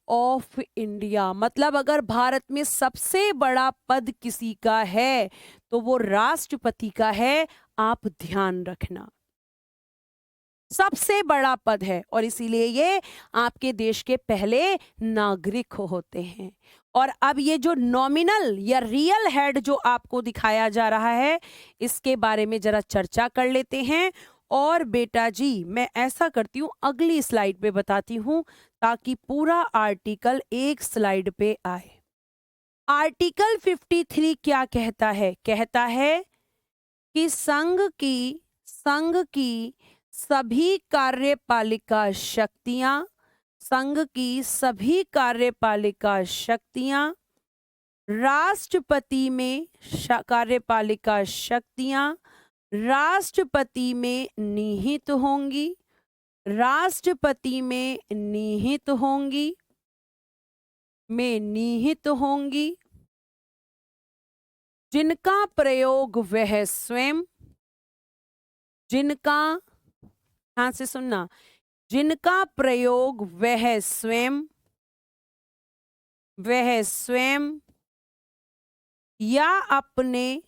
of India. मतलब अगर भारत में सबसे बड़ा पद किसी का है तो वो राष्ट्रपति का है। आप ध्यान रखना, सबसे बड़ा पद है और इसीलिए ये आपके देश के पहले नागरिक होते हैं। और अब ये जो नॉमिनल या रियल हेड जो आपको दिखाया जा रहा है, इसके बारे में जरा चर्चा कर लेते हैं। और बेटा जी मैं ऐसा करती हूँ, अगली स्लाइड पे बताती हूँ ताकि पूरा आर्टिकल एक स्लाइड पे आए। आर्टिकल 53 क्या कहता है? कहता है कि संघ की सभी कार्यपालिका शक्तियां, संघ की सभी कार्यपालिका शक्तियां राष्ट्रपति में, कार्यपालिका शक्तियां राष्ट्रपति में निहित होंगी, राष्ट्रपति में निहित होंगी, में निहित होंगी, जिनका प्रयोग वह स्वयं, जिनका, ध्यान से सुनना, जिनका प्रयोग वह स्वयं या अपने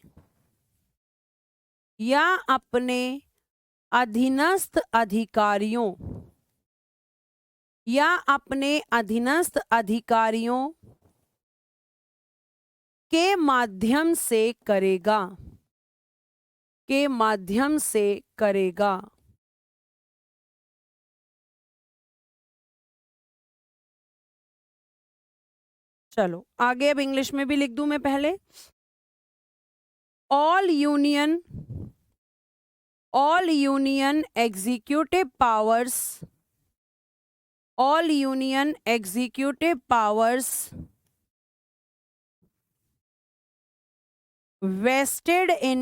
अधीनस्थ अधिकारियों के माध्यम से करेगा, के माध्यम से करेगा। चलो आगे अब इंग्लिश में भी लिख दूं मैं पहले। All union executive powers, all union executive powers vested in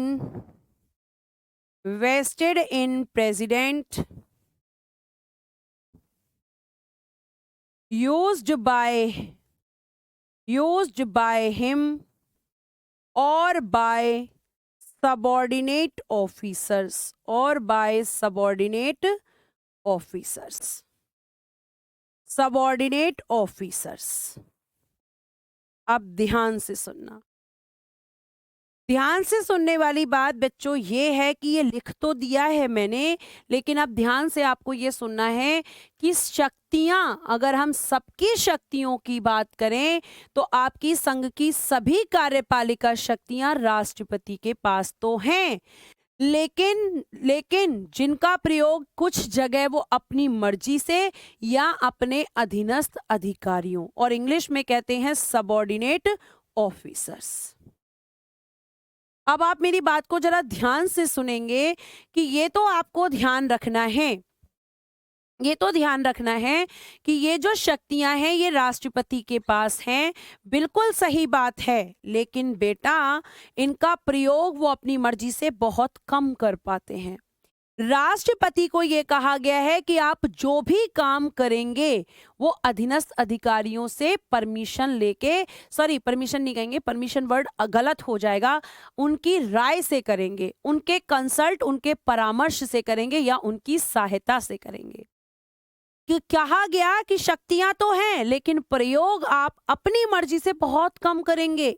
president, used by him or by subordinate officers, or by subordinate officers। अब ध्यान से सुनना, ध्यान से सुनने वाली बात बच्चों ये है कि ये लिख तो दिया है मैंने, लेकिन अब ध्यान से आपको ये सुनना है कि शक्तियां, अगर हम सबकी शक्तियों की बात करें तो आपकी संघ की सभी कार्यपालिका शक्तियां राष्ट्रपति के पास तो हैं, लेकिन जिनका प्रयोग कुछ जगह वो अपनी मर्जी से या अपने अधीनस्थ अधिकारियों, और इंग्लिश में कहते हैं सबऑर्डिनेट ऑफिसर्स। अब आप मेरी बात को जरा ध्यान से सुनेंगे कि ये तो आपको ध्यान रखना है, ये तो ध्यान रखना है कि ये जो शक्तियां हैं ये राष्ट्रपति के पास हैं, बिल्कुल सही बात है, लेकिन बेटा इनका प्रयोग वो अपनी मर्जी से बहुत कम कर पाते हैं। राष्ट्रपति को ये कहा गया है कि आप जो भी काम करेंगे वो अधीनस्थ अधिकारियों से परमिशन लेके, सॉरी परमिशन नहीं कहेंगे, परमिशन वर्ड गलत हो जाएगा, उनकी राय से करेंगे, उनके कंसल्ट, उनके परामर्श से करेंगे या उनकी सहायता से करेंगे। कि कहा गया कि शक्तियां तो हैं लेकिन प्रयोग आप अपनी मर्जी से बहुत कम करेंगे।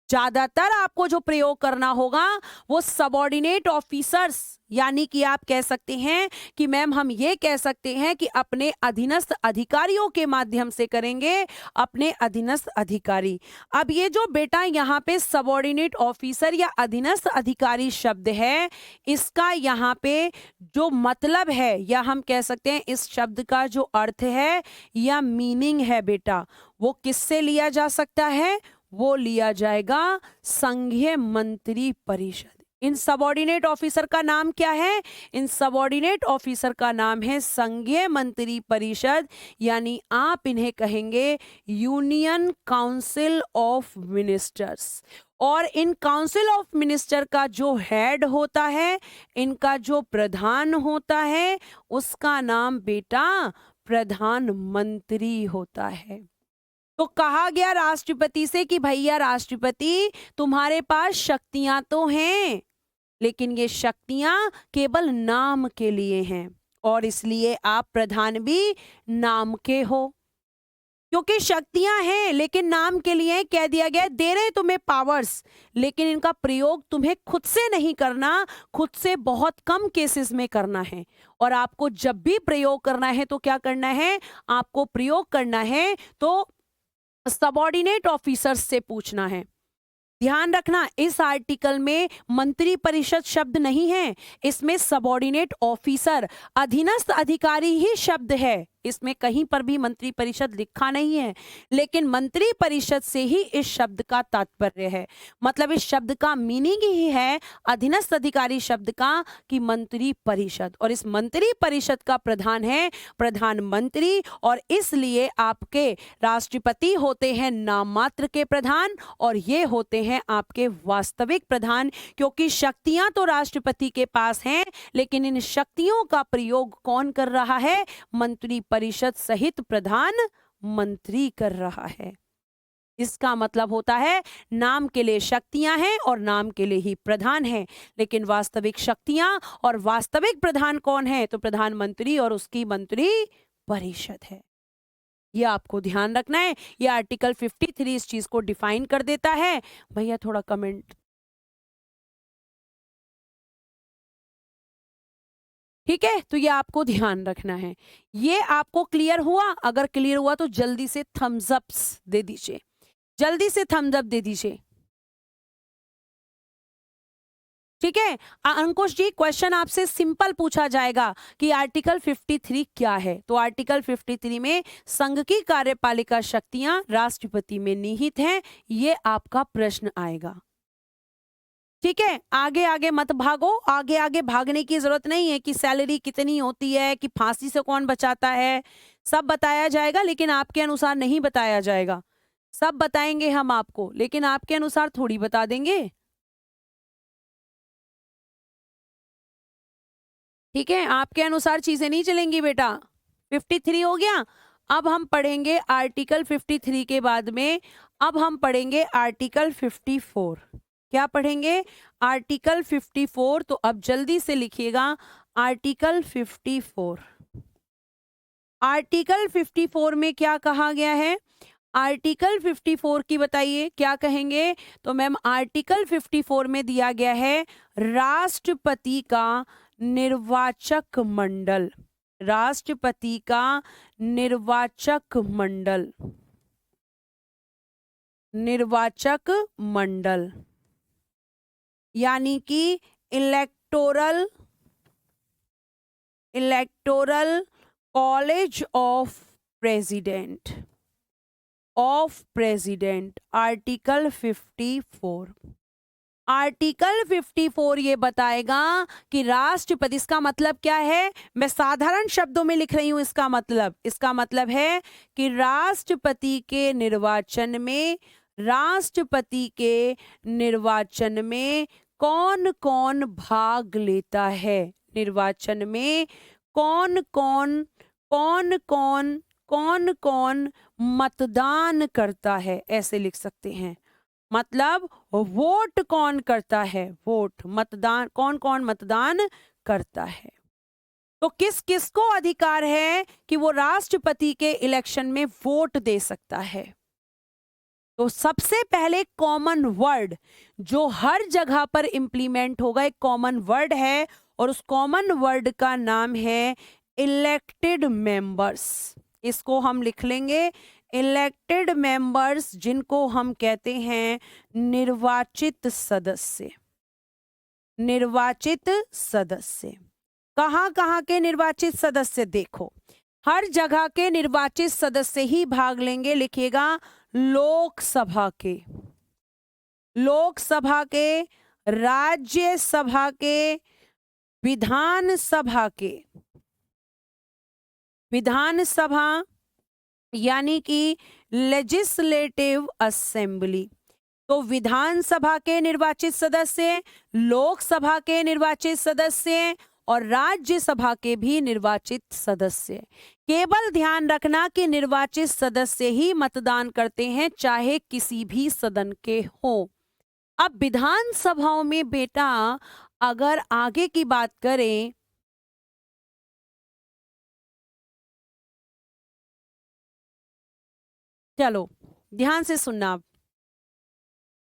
ज्यादातर आपको जो प्रयोग करना होगा वो सबऑर्डिनेट ऑफिसर्स, यानी कि आप कह सकते हैं कि मैम हम ये कह सकते हैं कि अपने अधीनस्थ अधिकारियों के माध्यम से करेंगे, अपने अधीनस्थ अधिकारी। अब ये जो बेटा यहाँ पे सबऑर्डिनेट ऑफिसर या अधीनस्थ अधिकारी शब्द है, इसका यहाँ पे जो मतलब है या हम कह सकते हैं इस शब्द का जो अर्थ है या मीनिंग है बेटा, वो किससे लिया जा सकता है? वो लिया जाएगा संघीय मंत्री परिषद। इन सबऑर्डिनेट ऑफिसर का नाम क्या है? इन सबऑर्डिनेट ऑफिसर का नाम है संघीय मंत्री परिषद, यानी आप इन्हें कहेंगे यूनियन काउंसिल ऑफ मिनिस्टर्स। और इन काउंसिल ऑफ मिनिस्टर का जो हेड होता है, इनका जो प्रधान होता है, उसका नाम बेटा प्रधानमंत्री होता है। तो कहा गया राष्ट्रपति से कि भैया राष्ट्रपति तुम्हारे पास शक्तियां तो हैं, लेकिन ये शक्तियां केवल नाम के लिए हैं, और इसलिए आप प्रधान भी नाम के हो। क्योंकि शक्तियां हैं लेकिन नाम के लिए कह दिया गया, दे रहे तुम्हें पावर्स, लेकिन इनका प्रयोग तुम्हें खुद से नहीं करना, खुद से बहुत कम केसेस में करना है। और आपको जब भी प्रयोग करना है तो क्या करना है? आपको प्रयोग करना है तो सबऑर्डिनेट ऑफिसर्स से पूछना है। ध्यान रखना, इस आर्टिकल में मंत्री परिषद शब्द नहीं है, इसमें सबऑर्डिनेट ऑफिसर अधीनस्थ अधिकारी ही शब्द है। इसमें कहीं पर भी मंत्री परिषद लिखा नहीं है, लेकिन मंत्री परिषद से ही इस शब्द का तात्पर्य है। मतलब इस शब्द का मीनिंग ही है अधीनस्थ अधिकारी शब्द का कि मंत्री परिषद, और इस मंत्री परिषद का प्रधान है प्रधानमंत्री। और इसलिए आपके राष्ट्रपति होते हैं नाम मात्र के प्रधान और ये होते हैं आपके वास्तविक प्रधान, क्योंकि शक्तियां तो राष्ट्रपति के पास हैं, लेकिन इन शक्तियों का प्रयोग कौन कर रहा है? मंत्री परिषद सहित प्रधानमंत्री कर रहा है। इसका मतलब होता है नाम के लिए शक्तियां हैं और नाम के लिए ही प्रधान है, लेकिन वास्तविक शक्तियां और वास्तविक प्रधान कौन है? तो प्रधानमंत्री और उसकी मंत्री परिषद है। यह आपको ध्यान रखना है। यह आर्टिकल 53 इस चीज को डिफाइन कर देता है। भैया थोड़ा कमेंट, ठीक है? तो ये आपको ध्यान रखना है। ये आपको क्लियर हुआ? अगर क्लियर हुआ तो जल्दी से थम्स अप्स दे दीजिए, जल्दी से थम्स अप दे दीजिए। ठीक है। अंकुश जी, क्वेश्चन आपसे सिंपल पूछा जाएगा कि आर्टिकल 53 क्या है। तो आर्टिकल 53 में संघ की कार्यपालिका शक्तियां राष्ट्रपति में निहित हैं, ये आपका प्रश्न आएगा। ठीक है, आगे आगे मत भागो, आगे आगे भागने की जरूरत नहीं है कि सैलरी कितनी होती है, कि फांसी से कौन बचाता है। सब बताया जाएगा, लेकिन आपके अनुसार नहीं बताया जाएगा। सब बताएंगे हम आपको, लेकिन आपके अनुसार थोड़ी बता देंगे। ठीक है, आपके अनुसार चीजें नहीं चलेंगी बेटा। 53 हो गया। अब हम पढ़ेंगे आर्टिकल 53 के बाद में, अब हम पढ़ेंगे आर्टिकल 54। क्या पढ़ेंगे? आर्टिकल 54। तो अब जल्दी से लिखिएगा, आर्टिकल 54। आर्टिकल 54 में क्या कहा गया है? आर्टिकल 54 की बताइए क्या कहेंगे? तो मैम आर्टिकल 54 में दिया गया है राष्ट्रपति का निर्वाचक मंडल। राष्ट्रपति का निर्वाचक मंडल। निर्वाचक मंडल यानी कि electoral college of president article 54। Article 54 ये बताएगा कि राष्ट्रपति, इसका मतलब क्या है, मैं साधारण शब्दों में लिख रही हूं। इसका मतलब है कि राष्ट्रपति के निर्वाचन में कौन कौन भाग लेता है, निर्वाचन में कौन कौन मतदान करता है, ऐसे लिख सकते हैं। मतलब वोट कौन करता है, वोट मतदान, कौन कौन मतदान करता है। तो किस किस को अधिकार है कि वो राष्ट्रपति के इलेक्शन में वोट दे सकता है? तो सबसे पहले कॉमन वर्ड जो हर जगह पर इंप्लीमेंट होगा, एक कॉमन वर्ड है, और उस कॉमन वर्ड का नाम है इलेक्टेड मेंबर्स। इसको हम लिख लेंगे इलेक्टेड मेंबर्स, जिनको हम कहते हैं निर्वाचित सदस्य। निर्वाचित सदस्य कहाँ कहाँ के निर्वाचित सदस्य? देखो, हर जगह के निर्वाचित सदस्य ही भाग लेंगे। लिखिएगा लोकसभा के, राज्यसभा के, विधानसभा यानी कि लेजिस्लेटिव असेंबली। तो विधानसभा के निर्वाचित सदस्य, लोकसभा के निर्वाचित सदस्य और राज्यसभा के भी निर्वाचित सदस्य। केवल ध्यान रखना कि निर्वाचित सदस्य ही मतदान करते हैं, चाहे किसी भी सदन के हो। अब विधानसभाओं में बेटा अगर आगे की बात करें, चलो ध्यान से सुनना।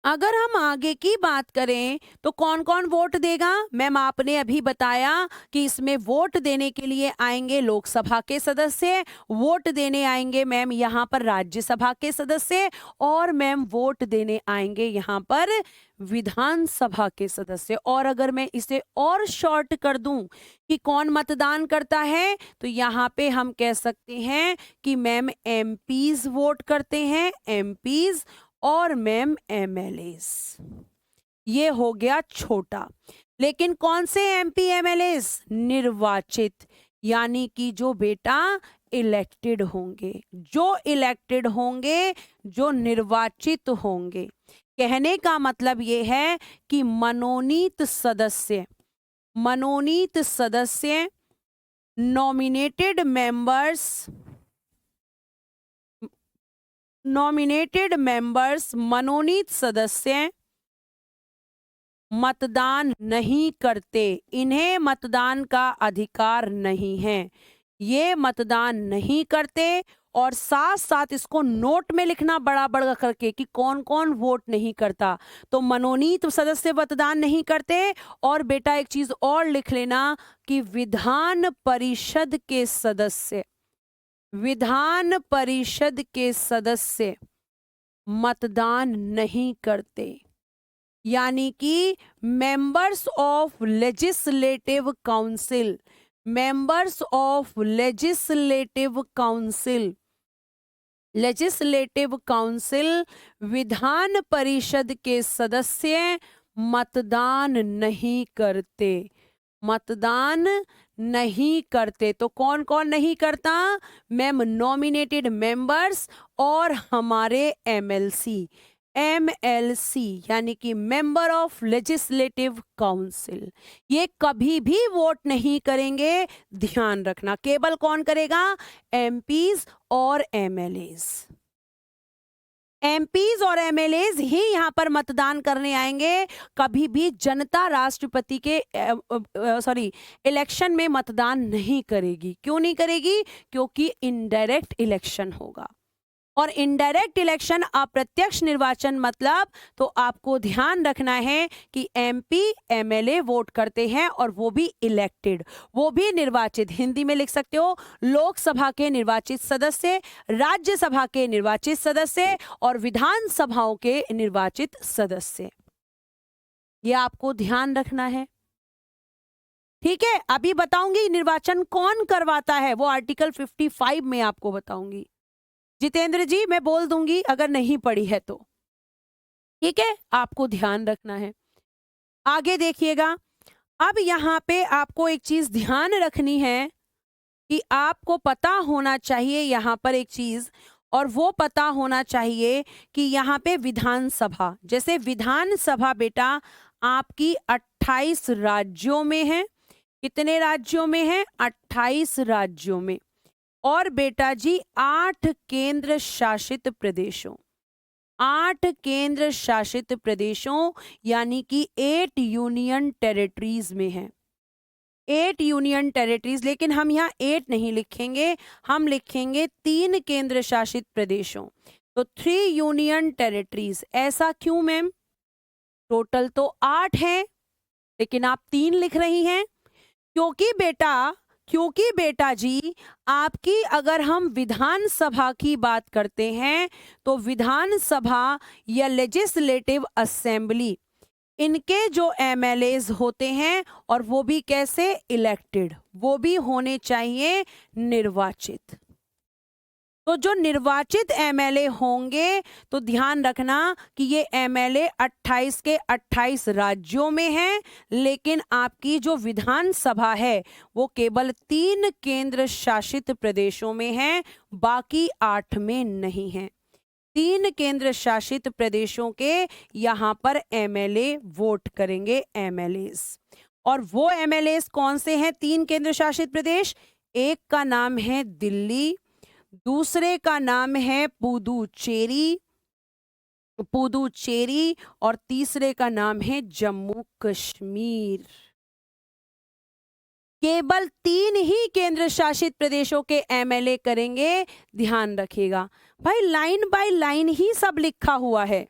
अगर हम आगे की बात करें तो कौन कौन वोट देगा? मैम आपने अभी बताया कि इसमें वोट देने के लिए आएंगे लोकसभा के सदस्य, वोट देने आएंगे मैम यहाँ पर राज्यसभा के सदस्य, और मैम वोट देने आएंगे यहाँ पर विधानसभा के सदस्य। और अगर मैं इसे और शॉर्ट कर दूं कि कौन मतदान करता है, तो यहाँ पे हम कह सकते हैं कि मैम एमपीज वोट करते हैं, एमपीज और मैम एमएलएस। ये हो गया छोटा। लेकिन कौन से एमपी एमएलएस? निर्वाचित, यानी कि जो बेटा इलेक्टेड होंगे, जो निर्वाचित होंगे। कहने का मतलब ये है कि मनोनीत सदस्य नॉमिनेटेड मेंबर्स मनोनीत सदस्य मतदान नहीं करते। इन्हें मतदान का अधिकार नहीं है, ये मतदान नहीं करते। और साथ साथ इसको नोट में लिखना बड़ा बड़ा करके कि कौन कौन वोट नहीं करता। तो मनोनीत सदस्य मतदान नहीं करते। और बेटा एक चीज और लिख लेना कि विधान परिषद के सदस्य मतदान नहीं करते। यानी कि members of legislative council, members of legislative council, legislative council Vidhan Parishad के सदस्य मतदान नहीं करते, मतदान नहीं करते। तो कौन कौन नहीं करता मैम? नॉमिनेटेड मेंबर्स और हमारे एमएलसी, एमएलसी यानी कि मेंबर ऑफ लेजिस्लेटिव काउंसिल, ये कभी भी वोट नहीं करेंगे, ध्यान रखना। केवल कौन करेगा? एमपीज और एमएलएज, एमपीज और एमएलएज ही यहाँ पर मतदान करने आएंगे। कभी भी जनता राष्ट्रपति के इलेक्शन में मतदान नहीं करेगी। क्यों नहीं करेगी? क्योंकि इनडायरेक्ट इलेक्शन होगा, और इनडायरेक्ट इलेक्शन अप्रत्यक्ष निर्वाचन मतलब, तो आपको ध्यान रखना है कि एमपी एमएलए वोट करते हैं और वो भी इलेक्टेड, वो भी निर्वाचित। हिंदी में लिख सकते हो लोकसभा के निर्वाचित सदस्य, राज्यसभा के निर्वाचित सदस्य और विधानसभाओं के निर्वाचित सदस्य। ये आपको ध्यान रखना है, ठीक है। अभी बताऊंगी निर्वाचन कौन करवाता है, वो आर्टिकल 55 में आपको बताऊंगी। जितेंद्र जी मैं बोल दूंगी अगर नहीं पढ़ी है तो, ठीक है, आपको ध्यान रखना है। आगे देखिएगा, अब यहाँ पे आपको एक चीज ध्यान रखनी है कि आपको पता होना चाहिए यहाँ पर एक चीज, और वो पता होना चाहिए कि यहाँ पे विधानसभा, जैसे विधानसभा बेटा आपकी 28 राज्यों में है। कितने राज्यों में है? 28 राज्यों में। और बेटा जी 8 केंद्र शासित प्रदेशों, 8 केंद्र शासित प्रदेशों यानी कि 8 यूनियन टेरिटरीज में है, 8 यूनियन टेरिटरीज। लेकिन हम यहाँ 8 नहीं लिखेंगे, हम लिखेंगे 3 केंद्र शासित प्रदेशों। तो 3 यूनियन टेरिटरीज। ऐसा क्यों मैम? टोटल तो 8 है लेकिन आप 3 लिख रही हैं, क्योंकि बेटा जी आपकी अगर हम विधानसभा की बात करते हैं तो विधानसभा या लेजिस्लेटिव असेंबली, इनके जो एमएलएज होते हैं और वो भी कैसे? इलेक्टेड, वो भी होने चाहिए निर्वाचित। तो जो निर्वाचित एमएलए होंगे, तो ध्यान रखना कि ये एमएलए 28 के 28 राज्यों में हैं, लेकिन आपकी जो विधानसभा है वो केवल 3 केंद्र शासित प्रदेशों में है, बाकी 8 में नहीं है। 3 केंद्र शासित प्रदेशों के यहाँ पर एमएलए वोट करेंगे, एमएलएज। और वो एमएलएज कौन से हैं? 3 केंद्र शासित प्रदेश, एक का नाम है दिल्ली, दूसरे का नाम है पुदुचेरी और तीसरे का नाम है जम्मू कश्मीर। केवल 3 ही केंद्र शासित प्रदेशों के एमएलए करेंगे, ध्यान रखिएगा भाई। लाइन बाय लाइन ही सब लिखा हुआ है।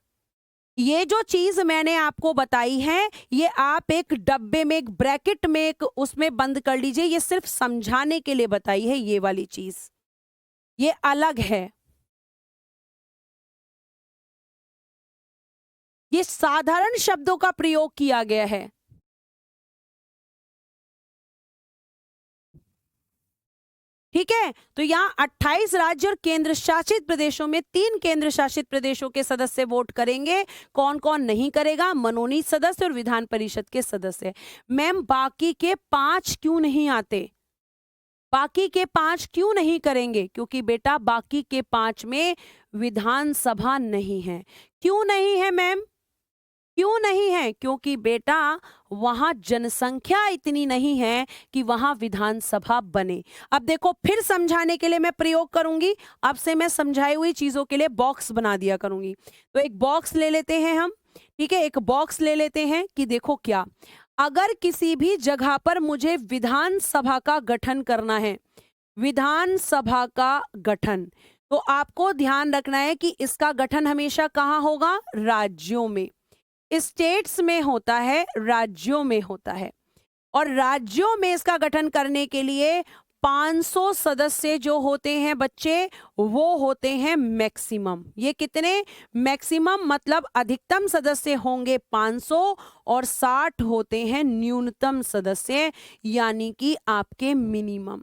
ये जो चीज मैंने आपको बताई है, ये आप एक डब्बे में, एक ब्रैकेट में, एक उसमें बंद कर लीजिए। ये सिर्फ समझाने के लिए बताई है, ये वाली चीज ये अलग है। ये साधारण शब्दों का प्रयोग किया गया है। ठीक है, तो यहाँ 28 राज्य और केंद्र शासित प्रदेशों में 3 केंद्र शासित प्रदेशों के सदस्य वोट करेंगे। कौन कौन नहीं करेगा? मनोनीत सदस्य और विधान परिषद के सदस्य। मैम बाकी के 5 क्यों नहीं आते? बाकी के 5 क्यों नहीं करेंगे? क्योंकि बेटा बाकी के 5 में विधानसभा नहीं है। क्यों नहीं है मैम? क्यों नहीं है? क्योंकि बेटा वहां जनसंख्या इतनी नहीं है कि वहां विधानसभा बने। अब देखो, फिर समझाने के लिए मैं प्रयोग करूंगी, अब से मैं समझाई हुई चीजों के लिए बॉक्स बना दिया करूंगी। तो एक बॉक्स ले लेते हैं हम, ठीक है, एक बॉक्स ले लेते हैं कि देखो क्या, अगर किसी भी जगह पर मुझे विधानसभा का गठन करना है, विधानसभा का गठन, तो आपको ध्यान रखना है कि इसका गठन हमेशा कहाँ होगा? राज्यों में। स्टेट्स में होता है, राज्यों में होता है। और राज्यों में इसका गठन करने के लिए 500 सदस्य जो होते हैं बच्चे, वो होते हैं मैक्सिमम। ये कितने? मैक्सिमम मतलब अधिकतम सदस्य होंगे 500 और 60 होते हैं न्यूनतम सदस्य, यानी कि आपके मिनिमम।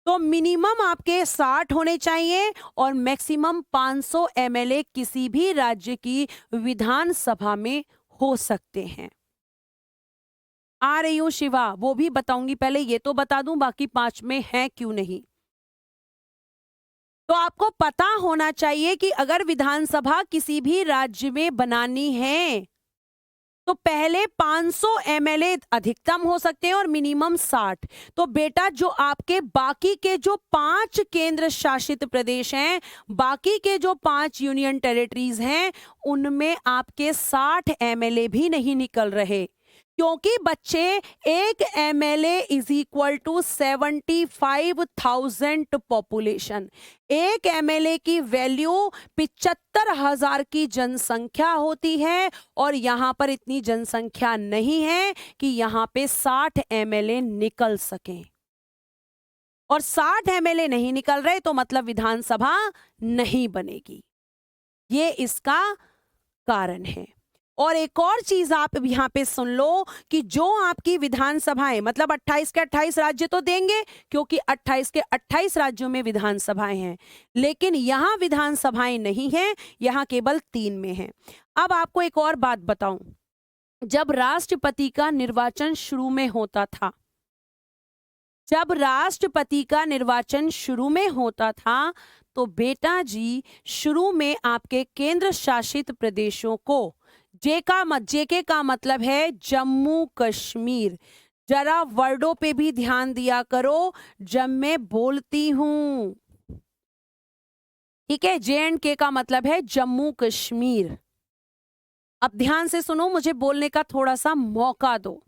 तो मिनिमम आपके 60 होने चाहिए और मैक्सिमम 500 एमएलए किसी भी राज्य की विधानसभा में हो सकते हैं। आ रही हूँ शिवा, वो भी बताऊंगी, पहले ये तो बता दूं बाकी 5 में है क्यों नहीं। तो आपको पता होना चाहिए कि अगर विधानसभा किसी भी राज्य में बनानी है तो पहले 500 एमएलए अधिकतम हो सकते हैं और मिनिमम 60। तो बेटा जो आपके बाकी के जो 5 केंद्र शासित प्रदेश हैं, बाकी के जो 5 यूनियन टेरिटरीज हैं, उनमें आपके 60 एमएलए भी नहीं निकल रहे, क्योंकि बच्चे एक MLA is equal to 75,000 population. एक एमएलए की वैल्यू 75,000 की जनसंख्या होती है और यहां पर इतनी जनसंख्या नहीं है कि यहां पे 60 एमएलए निकल सकें। और 60 एमएलए नहीं निकल रहे तो मतलब विधानसभा नहीं बनेगी। ये इसका कारण है। और एक और चीज आप यहां पे सुन लो कि जो आपकी विधानसभाएं, मतलब 28 के 28 राज्य तो देंगे क्योंकि 28 के 28 राज्यों में विधानसभाएं हैं, लेकिन यहां विधानसभाएं नहीं हैं, यहां केवल 3 में हैं। अब आपको एक और बात बताऊं, जब राष्ट्रपति का निर्वाचन शुरू में होता था, जब राष्ट्रपति का निर्वाचन शुरू में होता था तो बेटा जी शुरू में आपके केंद्र शासित प्रदेशों को जेके का मतलब है जम्मू कश्मीर। जरा वर्डों पे भी ध्यान दिया करो जब मैं बोलती हूं, ठीक है। JNK का मतलब है जम्मू कश्मीर। अब ध्यान से सुनो, मुझे बोलने का थोड़ा सा मौका दो।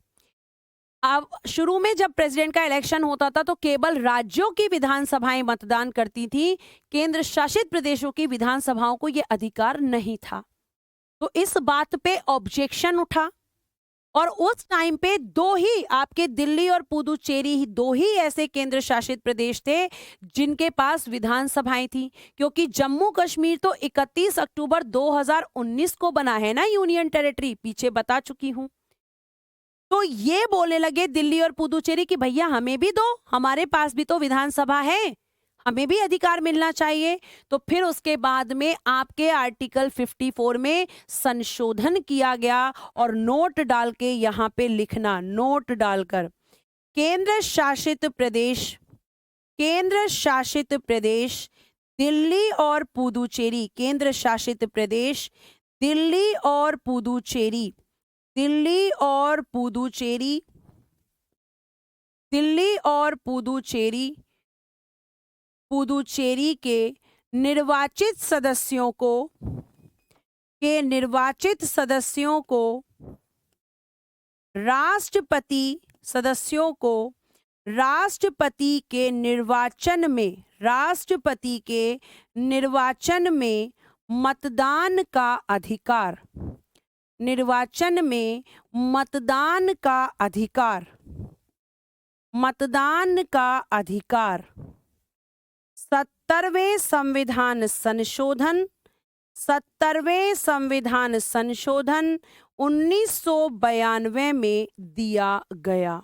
अब शुरू में जब प्रेसिडेंट का इलेक्शन होता था तो केवल राज्यों की विधानसभाएं मतदान करती थी, केंद्र शासित प्रदेशों की विधानसभाओं को यह अधिकार नहीं था। तो इस बात पे ऑब्जेक्शन उठा और उस टाइम पे 2 ही आपके दिल्ली और पुदुचेरी 2 ही ऐसे केंद्र शासित प्रदेश थे जिनके पास विधानसभाएं थी, क्योंकि जम्मू कश्मीर तो 31 अक्टूबर 2019 को बना है ना यूनियन टेरिटरी, पीछे बता चुकी हूं। तो ये बोलने लगे दिल्ली और पुदुचेरी कि भैया हमें भी दो, हमारे पास भी तो विधानसभा है, हमें भी अधिकार मिलना चाहिए। तो फिर उसके बाद में आपके आर्टिकल 54 में संशोधन किया गया और नोट डाल के यहां पे लिखना, नोट डालकर केंद्र शासित प्रदेश दिल्ली और पुदुचेरी, केंद्र शासित प्रदेश दिल्ली और पुदुचेरी, दिल्ली और पुदुचेरी, दिल्ली और पुदुचेरी, पुदुचेरी के निर्वाचित सदस्यों को राष्ट्रपति के निर्वाचन में मतदान का अधिकार, मतदान का अधिकार 70वें संविधान संशोधन 1992 में दिया गया।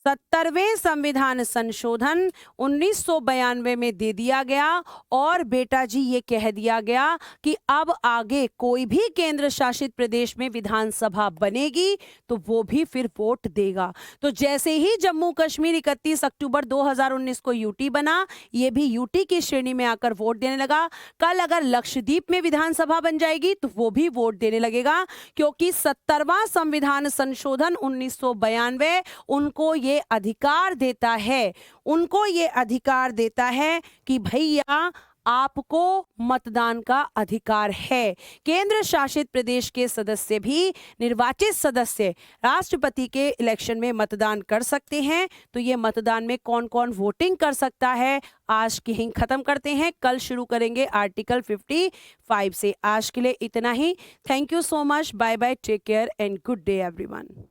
70वें संविधान संशोधन 1992 में दे दिया गया और बेटा जी ये कह दिया गया कि अब आगे कोई भी केंद्र शासित प्रदेश में विधानसभा बनेगी तो वो भी फिर वोट देगा। तो जैसे ही जम्मू कश्मीर 31 अक्टूबर 2019 को यूटी बना, ये भी यूटी की श्रेणी में आकर वोट देने लगा। कल अगर लक्षद्वीप में विधानसभा बन जाएगी तो वो भी वोट देने लगेगा, क्योंकि 70वां संविधान संशोधन 1992 उनको ये अधिकार देता है कि भैया आपको मतदान का अधिकार है। केंद्र शासित प्रदेश के सदस्य भी, निर्वाचित सदस्य राष्ट्रपति के इलेक्शन में मतदान कर सकते हैं। तो ये मतदान में कौन कौन वोटिंग कर सकता है, आज की ही खत्म करते हैं, कल शुरू करेंगे आर्टिकल 55 से। आज के लिए इतना ही। Thank you so much, bye bye, take care and good day everyone.